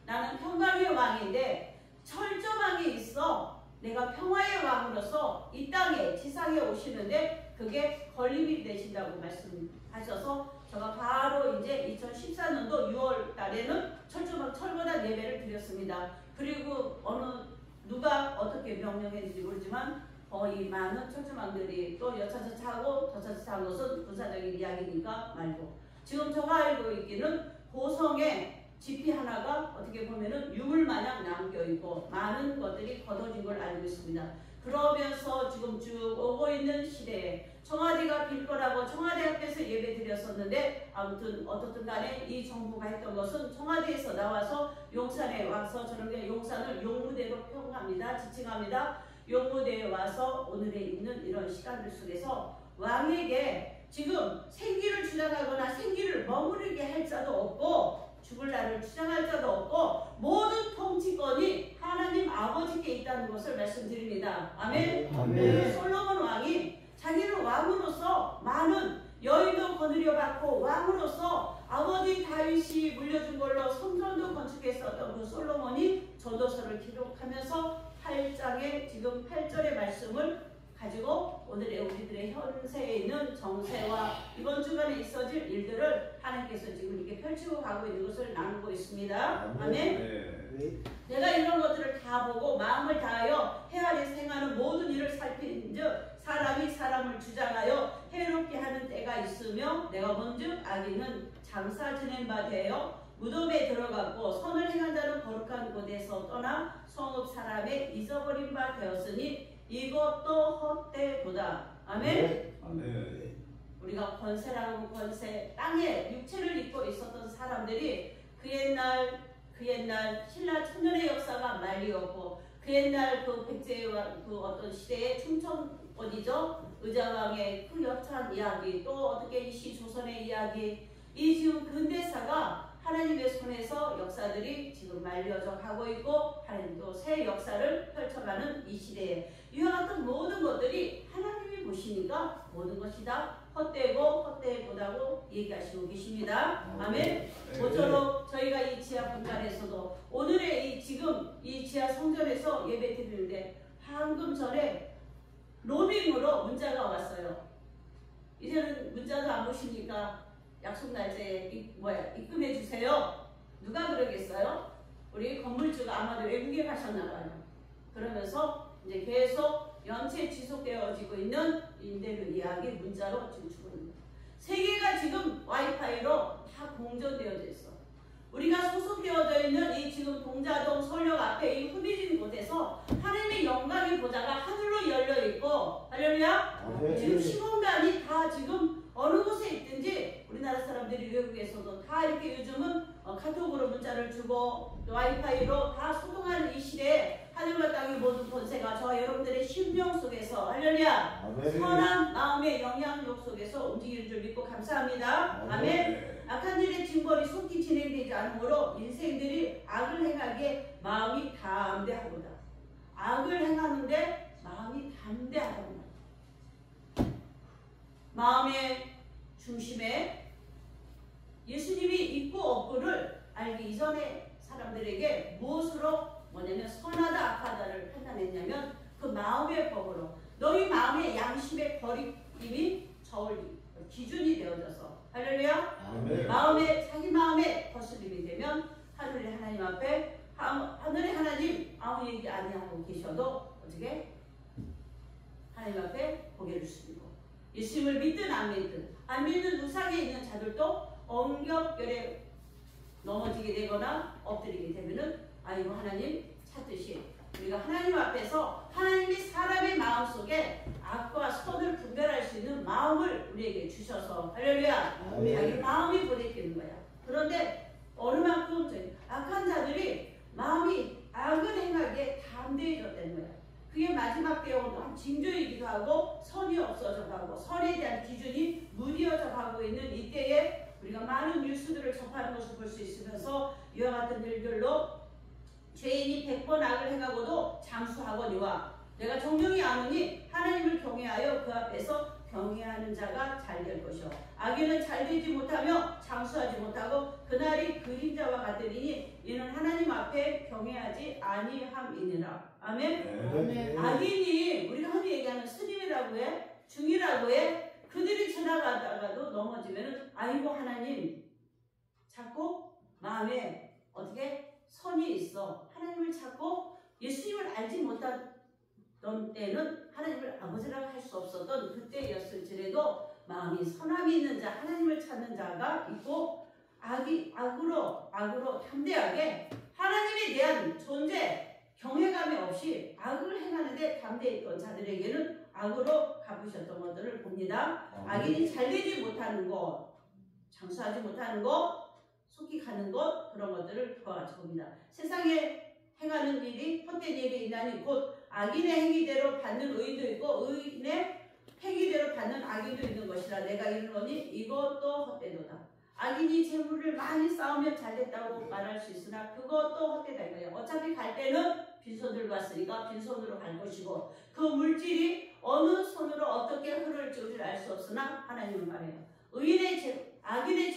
나는 평강의 왕인데 철저망에 있어 내가 평화의 왕으로서 이 땅에 지상에 오시는데 그게 걸림이 되신다고 말씀하셔서 제가 바로 이제 2014년도 6월 달에는 철조망 철거단 예배를 드렸습니다. 그리고 누가 어떻게 명령했는지 모르지만 거의 많은 철조망들이 또 여차저차 차고 저차저차 한 것은 군사적인 이야기니까 말고 지금 제가 알고 있기는 고성에 지피 하나가 어떻게 보면은 유물 마냥 남겨있고 많은 것들이 걷어진 걸 알고 있습니다. 그러면서 지금 쭉 오고 있는 시대에 청와대가 빌 거라고 청와대 앞에서 예배 드렸었는데 아무튼 어떻든 간에 이 정부가 했던 것은 청와대에서 나와서 용산에 와서 저는 용산을 용무대로 평합니다. 지칭합니다. 용무대에 와서 오늘에 있는 이런 시간들 속에서 왕에게 지금 생기를 주장하거나 생기를 머무르게 할 자도 없고 죽을 날을 주장할 자도 없고 모든 통치권이 하나님 아버지께 있다는 것을 말씀드립니다. 아멘. 아멘. 솔로몬 왕이 자기는 왕으로서 많은 여인도 거느려 받고 왕으로서 아버지 다윗이 물려준 걸로 성전도 건축했었던 그 솔로몬이 전도서를 기록하면서 8장에 지금 8절의 말씀을 가지고 오늘의 우리들의 현세에 있는 정세와 이번 주간에 있어질 일들을 하나님께서 지금 이렇게 펼치고 가고 있는 것을 나누고 있습니다. 아멘. 내가 이런 것들을 다 보고 마음을 다하여 헤아려 행하는 모든 일을 살핀즉 사람이 사람을 주장하여 해롭게 하는 때가 있으며 내가 본즉 악인은 장사 지낸 바 되어 무덤에 들어갔고 선을 행한 자는 거룩한 곳에서 떠나 성읍 사람의 잊어버린 바 되었으니 이것도 헛되도다. 아멘. 아멘. 우리가 권세라고 권세 땅에 육체를 입고 있었던 사람들이 그 옛날 신라 천년의 역사가 말리었고 그 옛날 그 백제와 그 어떤 시대의 충청 어디죠? 의자왕의 그 여찬 이야기 또 어떻게 이시 조선의 이야기 이 지금 근대사가 하나님의 손에서 역사들이 지금 말려져 가고 있고 하나님도 새 역사를 펼쳐가는 이 시대에 이와 같은 모든 것들이 하나님이 보시니까 모든 것이 다 헛되고 헛되보다고 얘기하시고 계십니다. 아멘. 모쪼록 저희가 이 지하 공간에서도 오늘의 지금 이 지하 성전에서 예배 드리는데 방금 전에 로밍으로 문자가 왔어요. 이제는 문자도 안 오시니까 약속 날짜에 입금해 주세요. 누가 그러겠어요? 우리 건물주가 아마도 외국에 가셨나 봐요. 그러면서 이제 계속 연체 지속되어지고 있는 임대료 이야기 문자로 지금 주고 있는 거예요. 세계가 지금 와이파이로 다 공존되어져 있어. 우리가 소속되어져 있는 이 지금 동자동 서울역 앞에 이 후미진 곳에서 하나님의 영광의 보좌가 하늘로 열려 있고 할렐루야. 지금 시공간이 다 지금 어느 곳에 있든지 우리나라 사람들이 외국에서도 다 이렇게 요즘은 카톡으로 문자를 주고 와이파이로 다 소통하는 이 시대에 하늘과 땅의 모든 권세가 저와 여러분들의 심령 속에서 할렐루야 선한 마음의 영향력 속에서 움직이는 줄 믿고 감사합니다. 아멘. 악한 일의 징벌이 속히 진행되지 않으므로 인생들이 악을 행하기에 마음이 담대하도다. 악을 행하는데 마음이 담대하다. 마음의 중심에 예수님이 있고 없고를 알기 이전에 사람들에게 무엇으로 뭐냐면 선하다 악하다를 판단했냐면 그 마음의 법으로 너희 마음의 양심의 거리낌이 저울 기준이 되어져서 할렐루야. 마음에 자기 마음에 거슬림이 되면 하늘의 하나님 앞에 하늘의 하나님 아무 얘기 아니하고 계셔도 어떻게 하나님 앞에 고개를 숙이고 예수님을 믿든 안 믿는 우상에 있는 자들도 엉겹결에 넘어지게 되거나 엎드리게 되면은 아이고 하나님 찾듯이 우리가 하나님 앞에서 하나님이 사람의 마음속에 악과 선을 분별할 수 있는 마음을 우리에게 주셔서 할렐루야. 자기 마음이 보내기는 거야. 그런데 어느 만큼 악한 자들이 마음이 악을 행하기에 담대해졌다는 거야. 그게 마지막 때하고도 징조이기도 하고 선이 없어져 가고 선에 대한 기준이 무뎌져 가고 있는 이때에 우리가 많은 뉴스들을 접하는 것을 볼 수 있으면서 이와 같은 일들로 죄인이 100번 악을 행하고도 장수하거니와 내가 정령이 아노니 하나님을 경외하여 그 앞에서 경외하는 자가 잘 될 것이요 악인은 잘 되지 못하며 장수하지 못하고 그날이 그림자와 같으리니 이는 하나님 앞에 경외하지 아니함이니라. 아멘. 악인이 우리가 흔히 얘기하는 스님이라고 해 중이라고 해 그들이 지나가다가도 넘어지면은 아이고 하나님 자꾸 마음에 어떻게 선이 있어 하나님을 찾고 예수님을 알지 못하던 때는 하나님을 아버지라고 할 수 없었던 그때였을지라도 마음이 선함이 있는 자 하나님을 찾는 자가 있고 악으로 담대하게 하나님에 대한 존재 경외감이 없이 악을 행하는데 담대했던 자들에게는 악으로 갚으셨던 것들을 봅니다. 악인이 잘되지 못하는 것 장수하지 못하는 것 속히 가는 것 그런 것들을 그와 같이 봅니다. 세상에 행하는 일이 헛된 일이 있나니 곧 악인의 행위대로 받는 의인도 있고 의인의 행위대로 받는 악인도 있는 것이라 내가 이르노니 이것도 헛되도다. 악인이 재물을 많이 쌓으면 잘됐다고 말할 수 있으나 그것도 헛되다 이거예요. 어차피 갈 때는 빈손들로 갔으니까 빈손으로 갈 것이고 그 물질이 어느 손으로 어떻게 흐를지 우리를 알 수 없으나 하나님은 말해요. 악인의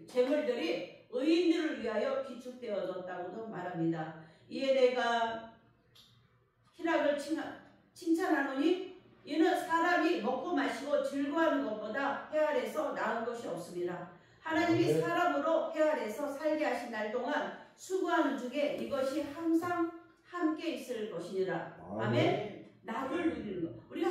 재물들이 의인들을 위하여 비축되어졌다고도 말합니다. 이에 내가 희락을 칭찬하노니 이는 사람이 먹고 마시고 즐거워하는 것보다 해아래서 나은 것이 없습니다. 하나님이 사람으로 해아래서 살게 하신 날 동안 수고하는 중에 이것이 항상 함께 있을 것이니라. 아멘. 낙을 누리는 것. 우리가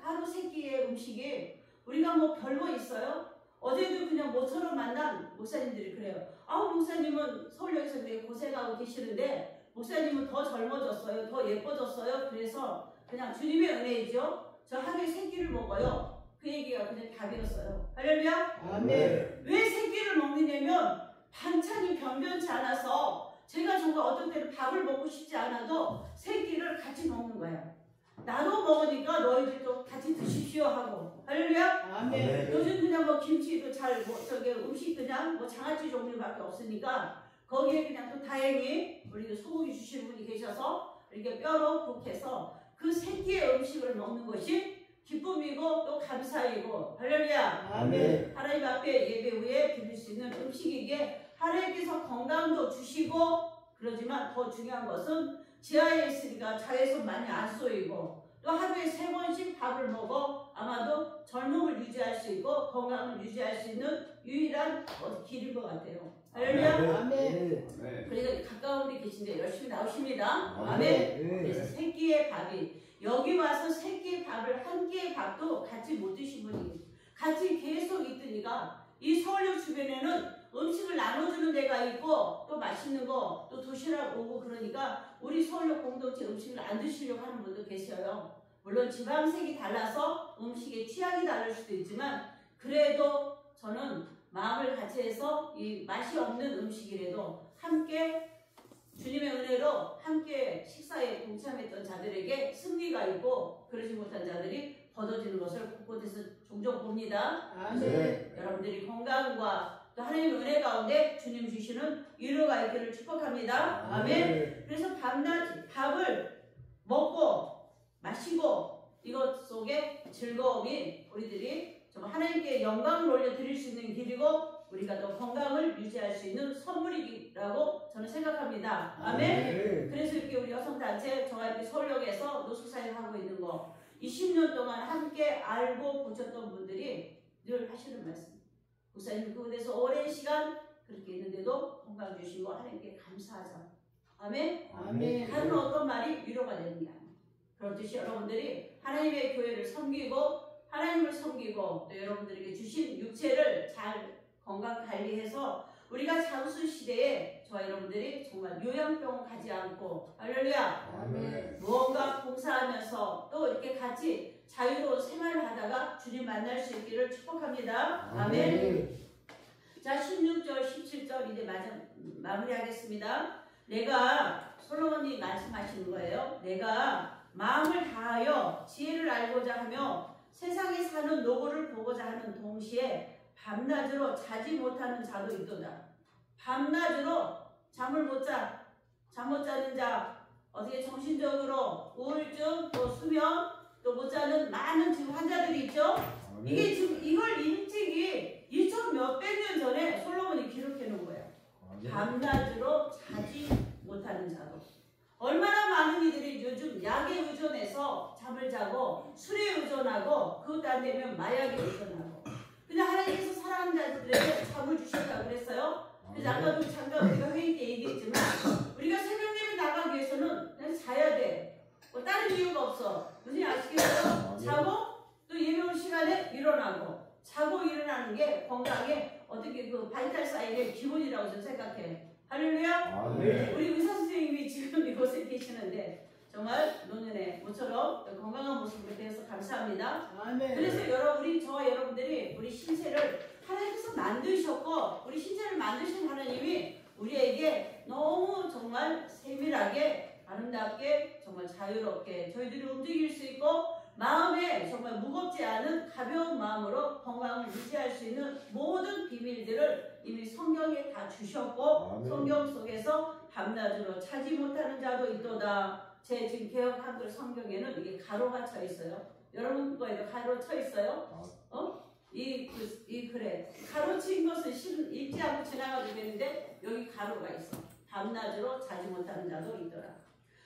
하루 세 끼의 음식이 우리가 뭐 별거 있어요? 어제도 그냥 모처럼 만난 목사님들이 그래요. 목사님은 서울역에서 되게 고생하고 계시는데 목사님은 더 젊어졌어요. 더 예뻐졌어요. 그래서 그냥 주님의 은혜이죠. 저 하루에 세 끼를 먹어요. 그 얘기가 그냥 답이었어요. 할렐루야. 아멘. 왜 세 끼를 먹느냐면 반찬이 변변치 않아서 제가 정말 어떤 때는 밥을 먹고 싶지 않아도 세 끼를 같이 먹는 거예요. 나도 먹으니까 너희들도 같이 드십시오 하고. 할렐루야. 아멘. 요즘 그냥 뭐 김치도 음식 그냥 뭐 장아찌 종류밖에 없으니까 거기에 그냥 또 다행히 우리 소고기 주시는 분이 계셔서 이렇게 뼈로 볶아서 그 세 끼의 음식을 먹는 것이 기쁨이고 또 감사이고. 할렐루야. 아멘. 하나님 앞에 예배 후에 드릴 수 있는 음식이기에 하나님께서 건강도 주시고 그러지만 더 중요한 것은 지하에 있으니까 자외선 많이 안 쏘이고 또 하루에 3번씩 밥을 먹어 아마도 젊음을 유지할 수 있고 건강을 유지할 수 있는 유일한 길인 것 같아요. 할렐루야. 아멘. 그러니까 가까운 분이 계신데 열심히 나오십니다. 아멘. 아멘. 그래서 세 끼의 밥이 여기 와서 세 끼의 밥을 한 끼의 밥도 같이 못 드신 분이 같이 계속 있으니까 이 서울역 주변에는 음식을 나눠주는 데가 있고 또 맛있는 거 또 도시락 오고 그러니까 우리 서울역 공동체 음식을 안 드시려고 하는 분도 계셔요. 물론 지방색이 달라서 음식의 취향이 다를 수도 있지만 그래도 저는 마음을 같이 해서 이 맛이 없는 음식이라도 함께 주님의 은혜로 함께 식사에 동참했던 자들에게 승리가 있고 그러지 못한 자들이 거둬지는 것을 곳곳에서 종종 봅니다. 아멘. 여러분들이 건강과 또 하나님의 은혜 가운데 주님 주시는 위로가 있기를 축복합니다. 아멘. 그래서 밤낮 밥을 먹고 마시고 이것 속에 즐거움이 우리들이 정말 하나님께 영광을 올려드릴 수 있는 길이고 우리가 또 건강을 유지할 수 있는 선물이라고 저는 생각합니다. 아멘. 그래서 이렇게 우리 여성단체 저와 이렇게 서울역에서 노숙사역 하고 있는 거 20년 동안 함께 알고 보셨던 분들이 늘 하시는 말씀. 목사님 그곳에서 오랜 시간 그렇게 있는데도 건강 주신 거 하나님께 감사하자. 아멘. 아멘. 다른 어떤 말이 위로가 되는 게 아니에요. 그렇듯이 여러분들이 하나님의 교회를 섬기고 하나님을 섬기고 또 여러분들에게 주신 육체를 잘 건강 관리해서 우리가 장수 시대에 저와 여러분들이 정말 요양병원 가지 않고 할렐루야 아멘. 무언가 봉사하면서 또 이렇게 같이 자유로운 생활을 하다가 주님 만날 수 있기를 축복합니다. 아멘. 자 16절 17절 이제 마무리하겠습니다. 내가 솔로몬이 말씀하시는 거예요. 내가 마음을 다하여 지혜를 알고자 하며 세상에 사는 노고를 보고자 하는 동시에 밤낮으로 자지 못하는 자도 있도다. 밤낮으로 잠을 못 자, 잠 못 자는 자, 어떻게 정신적으로 우울증, 또 수면, 또 못 자는 많은 지금 환자들이 있죠. 이게 지금 이걸 일찍이 2000 몇백 년 전에 솔로몬이 기록해 놓은 거예요. 밤낮으로 자지 못하는 자도. 얼마나 많은 이들이 요즘 약에 의존해서 잠을 자고 술에 의존하고 그것도 안 되면 마약에 의존하고 그냥 하나님께서 사랑하는 자들에게 잠을 주신다고 그랬어요. 그래서 아까도 잠깐 우리가 회의 때 얘기했지만 우리가 새벽 예배 나가기 위해서는 그냥 자야 돼. 뭐 다른 이유가 없어. 무슨 아시겠어요? 자고 또 예배 올 시간에 일어나고 자고 일어나는 게 건강에 어떻게 그 바이탈 사인의 기본이라고 저는 생각해. 할렐루야. 우리 의사 선생님이 지금 이곳에 계시는데 정말 노년에 모처럼 건강한 모습에 대해서 감사합니다. 아멘. 그래서 우리 저와 여러분들이 우리 신체를 하나님께서 만드셨고 우리 신체를 만드신 하나님이 우리에게 너무 정말 세밀하게 아름답게 정말 자유롭게 저희들이 움직일 수 있고 마음에 정말 무겁지 않은 가벼운 마음으로 건강을 유지할 수 있는 모든 비밀들을 이미 성경에 다 주셨고 성경 속에서 밤낮으로 자지 못하는 자도 있도다. 제 지금 개혁 한글 성경에는 이게 가로가 쳐 있어요. 여러분 거에도 가로 쳐 있어요. 이 글에 가로친 것은 읽지 않고 지나가도 되는데 여기 가로가 있어. 밤낮으로 자지 못하는 자도 있더라.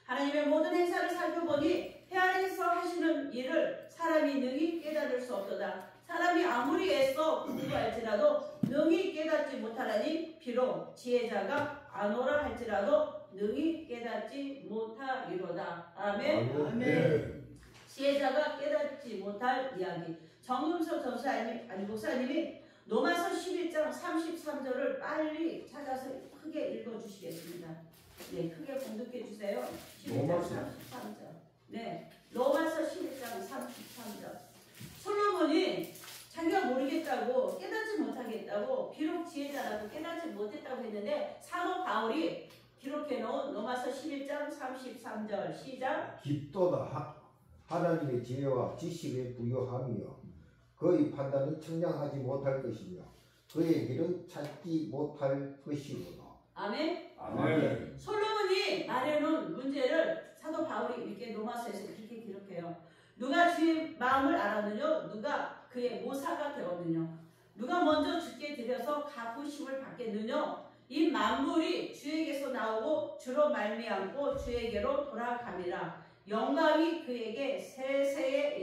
하나님의 모든 행사를 살펴보니 해 아래에서 하시는 일을 사람이 능히 깨달을 수 없도다. 사람이 아무리 애써 공부할지라도 능히 깨닫지 못하라니 비록 지혜자가 안오라 할지라도 능히 깨닫지 못하리로다. 아멘. 아멘. 지혜자가 깨닫지 못할 이야기. 정금석 전사님 아니 목사님이 로마서 11장 33절을 빨리 찾아서 크게 읽어주시겠습니다. 네, 크게 봉독해 주세요. 11장 33절. 네, 로마서 11장 33절. 솔로몬이 자기가 모르겠다고 깨닫지 못하겠다고 비록 지혜자라도 깨닫지 못했다고 했는데 사도 바울이 기록해 놓은 로마서 11장 33절 시작. 깊도다 하나님의 지혜와 지식에 부여하며 그의 판단은 청량하지 못할 것이며 그의 길은 찾지 못할 것이로다. 아멘. 아멘. 솔로몬이 말해놓은 문제를 사도 바울이 이렇게 로마서에서 그렇게 기록해요. 누가 주의 마음을 알았느냐? 누가 그의 모사가 되었느냐? 누가 먼저 주께 드려서 갚으심을 받겠느냐? 이 만물이 주에게서 나오고 주로 말미암고 주에게로 돌아감이라. 영광이 그에게 세세에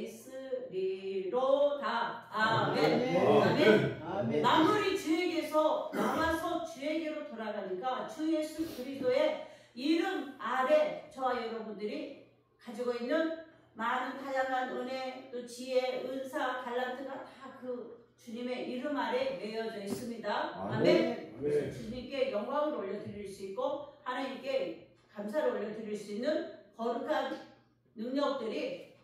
있으리로다. 아멘. 아멘. 아멘. 만물이 주에게서 나와서 주에게로 돌아가니까 주 예수 그리스도의 이름 아래 저와 여러분들이 가지고 있는 많은 다양한 은혜, 또 지혜, 은사, 달란트가 다 그 주님의 이름 아래 매여져 있습니다. 아멘. 그래서 주님께 영광을 올려드릴 수 있고 하나님께 감사를 올려드릴 수 있는 거룩한 능력들이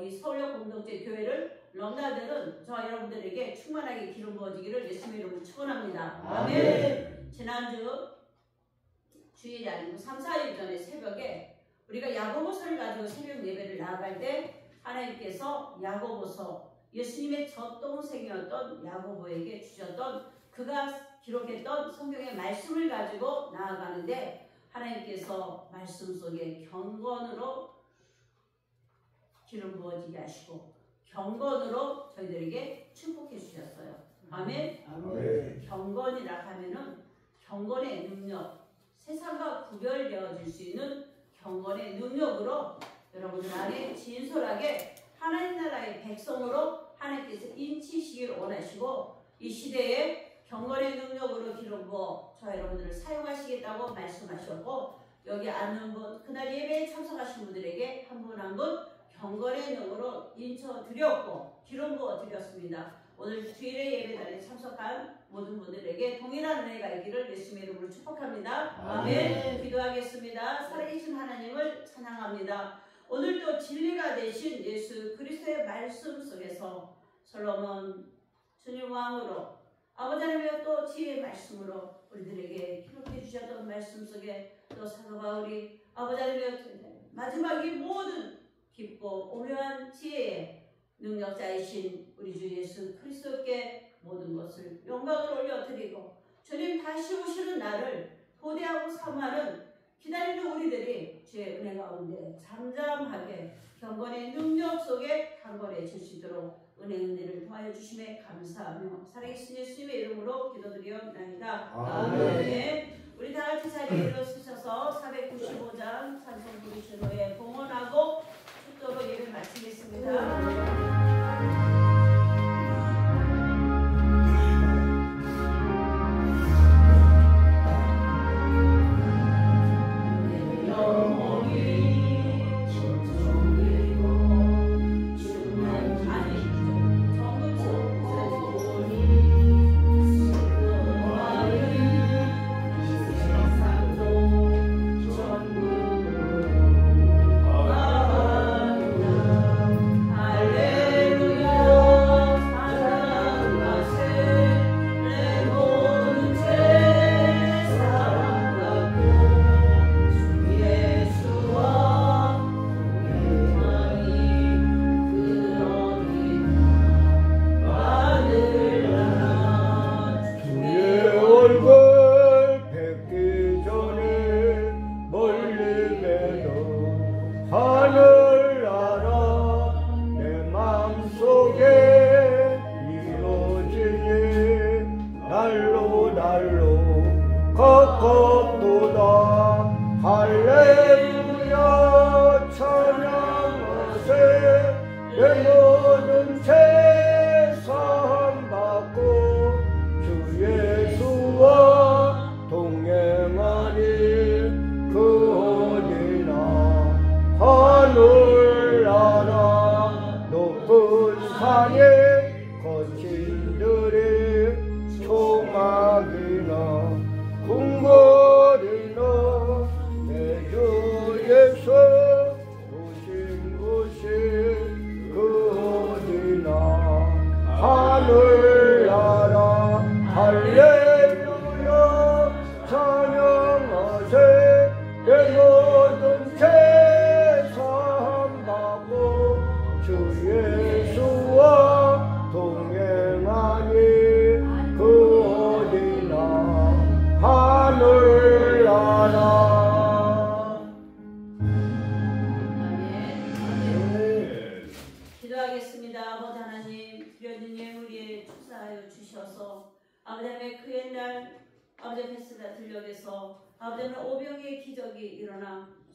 이 서울역 공동체 교회를 런다들은 저와 여러분들에게 충만하게 기름 부어지기를 예수님의 이름으로 축원합니다. 아멘. 지난주 주일이 아니고 3, 4일 전에 새벽에 우리가 야고보서를 가지고 새벽 예배를 나아갈 때 하나님께서 야고보서 예수님의 젖동생이었던 야고보에게 주셨던 그가 기록했던 성경의 말씀을 가지고 나아가는데 하나님께서 말씀 속에 경건으로 기름 부어지게 하시고 경건으로 저희들에게 축복해 주셨어요. 아멘. 아멘. 경건이라 하면은 경건의 능력, 세상과 구별되어질 수 있는 경건의 능력으로 여러분들 안에 진솔하게 하나님 나라의 백성으로 하나님께서 인치시길 원하시고 이 시대에 경건의 능력으로 기름 부어 저 여러분들을 사용하시겠다고 말씀하셨고 여기 앉는 분, 그날 예배에 참석하신 분들에게 한 분 한 분 경건의 능으로 인쳐드렸고 기름 부어 드렸습니다. 오늘 주일의 예배단에 참석한 모든 분들에게 동일한 은혜가 있기를 예수님의 이름으로 축복합니다. 아멘. 기도하겠습니다. 살아계신 하나님을 찬양합니다. 오늘도 진리가 되신 예수 그리스도의 말씀 속에서 솔로몬 주님 왕으로 아버지 하나님의 또 지혜의 말씀으로 우리들에게 기록해 주셨던 말씀 속에 또 사도 바울이 아버지 하나님의 마지막 이 모든 깊고 오묘한 지혜의 능력자이신 우리 주 예수 그리스도께 모든 것을 영광을 올려드리고 주님 다시 오시는 날을 도대하고 사모하는 기다리는 우리들이 주의 은혜 가운데 잠잠하게 경건의 능력 속에 강건해질 수 있도록 은혜를 더하여 주심에 감사하며 살아계신 예수님의 이름으로 기도드리옵나이다. 아멘. 우리 다 같이 자리에 일어서셔서 495장 찬송 부르신 후에 봉헌하고 축도로 예배 마치겠습니다.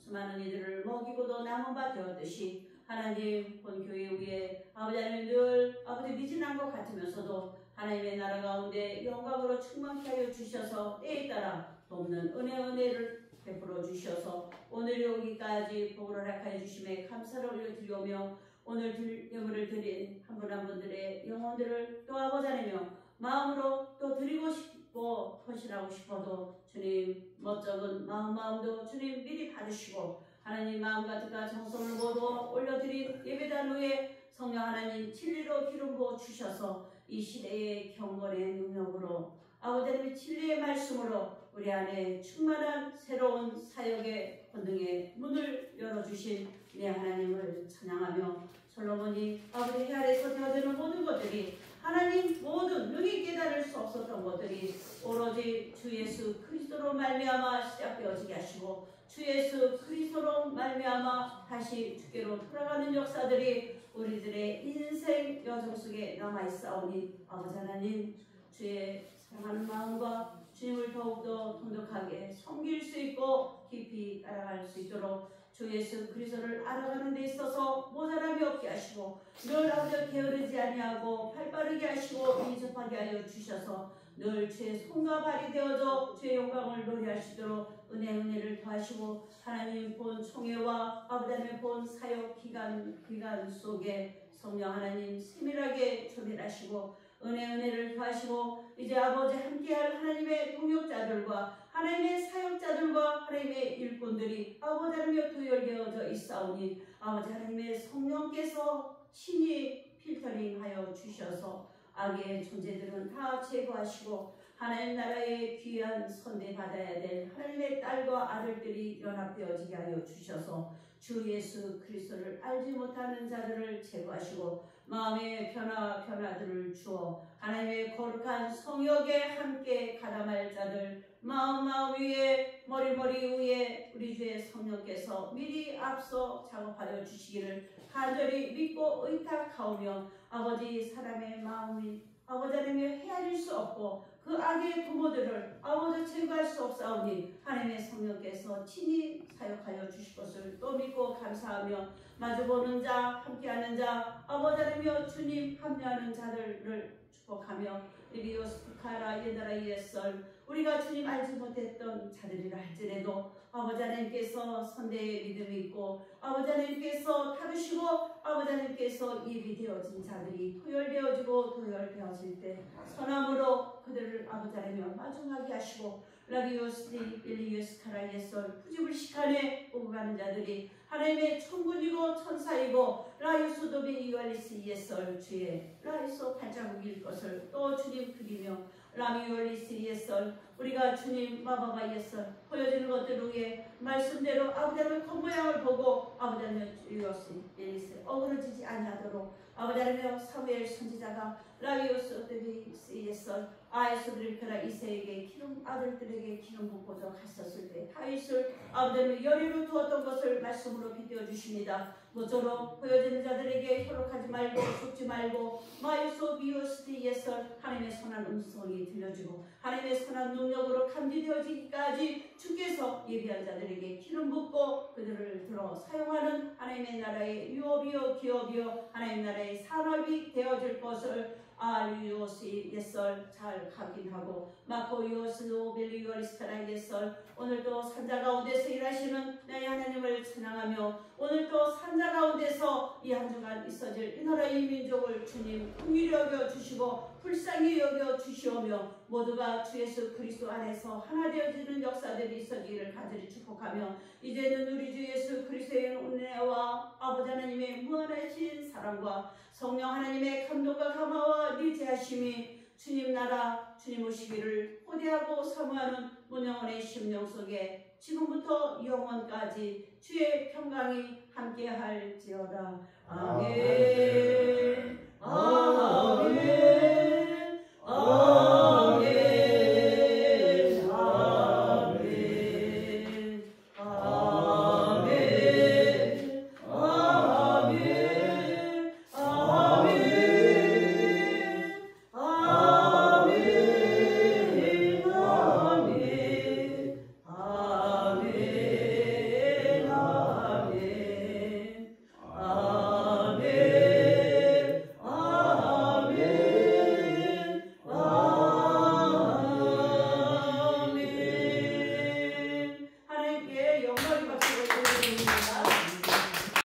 수많은 이들을 먹이고도 남은 바 되었듯이 하나님 본 교회 위에 아버지 하나님 늘 아버지 미진한 것 같으면서도 하나님의 나라 가운데 영광으로 충만케 하여 주셔서 때에 따라 돕는 은혜를 베풀어 주셔서 오늘 여기까지 복을 허락하여 주심에 감사를 올려드리오며 오늘 예물을 드린 한 분 한 분들의 영혼들을 또 아버지 하나며 마음으로 또 드리고 싶고 헌신하고 싶어도 주님 멋쩍은 마음도 주님 미리 받으시고 하나님 마음 가득한 정성을 모두 올려드린 예배단 후에 성령 하나님 진리로 기름 부어 주셔서 이 시대의 경건의 능력으로 아버지 하나님의 진리의 말씀으로 우리 안에 충만한 새로운 사역의 권능의 문을 열어주신 내 하나님을 찬양하며 솔로몬이 아버지 해 아래서 되어지는 모든 것들이 하나님 모든 능히 깨달을 수 없었던 것들이 오로지 주 예수 그리스도로 말미암아 시작되어지게 하시고 주 예수 그리스도로 말미암아 다시 주께로 돌아가는 역사들이 우리들의 인생 여정 속에 남아있사오니 아버지 하나님 주의 사랑하는 마음과 주님을 더욱더 돈독하게 섬길 수 있고 깊이 따라갈 수 있도록 주 예수 그리스도를 알아가는 데 있어서 모자람이 없게 하시고 늘 아버지 게으르지 아니하고 발빠르게 하시고 인접하게 하여 주셔서 늘 주의 손과 발이 되어져 주의 영광을 노래할 수 있도록 은혜를 더하시고 하나님 본 총회와 아버지 하나님 본 사역 기간 속에 성령 하나님 세밀하게 조명하시고 은혜를 더하시고 이제 아버지 함께할 하나님의 동역자들과 하나님의 사역자들과 하나님의 일꾼들이 아버지 하나님의 도열되어져 있사오니 아버지 하나님의 성령께서 친히 필터링하여 주셔서 악의 존재들은 다 제거하시고 하나님 나라의 귀한 선대 받아야 될 하나님의 딸과 아들들이 연합되어지게 하여 주셔서 주 예수 그리스도를 알지 못하는 자들을 제거하시고 마음의 변화들을 주어 하나님의 거룩한 성역에 함께 가담할 자들 마음 위에 머리 위에 우리 주의 성령께서 미리 앞서 작업하여 주시기를 간절히 믿고 의탁하오며 아버지 사람의 마음이 아버지 하나님이 헤아릴 수 없고 그 악의 부모들을 아버지 제거할 수 없사오니 하나님의 성령께서 친히 사역하여 주실 것을 또 믿고 감사하며 마주보는 자 함께하는 자 아버지 하나님이여 주님 합류하는 자들을 축복하며 리비오스피카라 예나라 예설 우리가 주님 알지 못했던 자들이라 할지라도 아버지 하나님께서 선대의 믿음이 있고 아버지 하나님께서 다루시고 아버지 하나님께서 입이 되어진 자들이 도열되어질 때 선함으로 그들을 아버지 하나님 마중하게 하시고 라비오스니 빌리오스카라 예설 푸지불식한에 오고 가는 자들이 하나님의 천군이고 천사이고 라이소도비 이왈리스 예설 주의 라이소 발자국일 것을 또 주님 그리며 라미올리스 예설 우리가 주님 마바바 예설 보여지는 것들 위에 말씀대로 아버지 하나님의 겉모양을 보고 아버지 하나님의 주요스 예리스 어그러지지 아니하도록 아버지 하나님의 사무엘 선지자가 라비오스도비 예설 아이소드릴크라 이세에게 기름 아들들에게 기름 붓고서 갔었을 때 다윗을 아버지 하나님의 열의로 두었던 것을 말씀으로 빗대어 주십니다. 모쪼록 보여지는 자들에게 혈록하지 말고 죽지 말고 마이소 비오스티 예설 하나님의 선한 음성이 들려지고 하나님의 선한 능력으로 감지되어지기까지 주께서 예비한 자들에게 기름 붓고 그들을 들어 사용하는 하나님의 나라의 유업이요 기업이요 하나님 나라의 산업이 되어질 것을 아리오스 예설 잘 확인하고 마코이오스 오벨리오리스타라 예설 오늘도 산자 가운데서 일하시는 나의 하나님을 찬양하며 오늘도 산자 가운데서 이 한 주간 있어질 이 나라 이 민족을 주님 긍휼히 여겨 주시고 불쌍히 여겨 주시오며 모두가 주 예수 그리스도 안에서 하나 되어지는 역사들이 있어지기를 간절히 축복하며 이제는 우리 주 예수 그리스도의 은혜와 아버지 하나님의 무한하신 사랑과 성령 하나님의 감동과 감화와 리제하심이 주님 나라 주님 오시기를 호대하고 사모하는 문영원의 심령 속에 지금부터 영원까지 주의 평강이 함께할지어다. 아멘. 아멘. 아멘.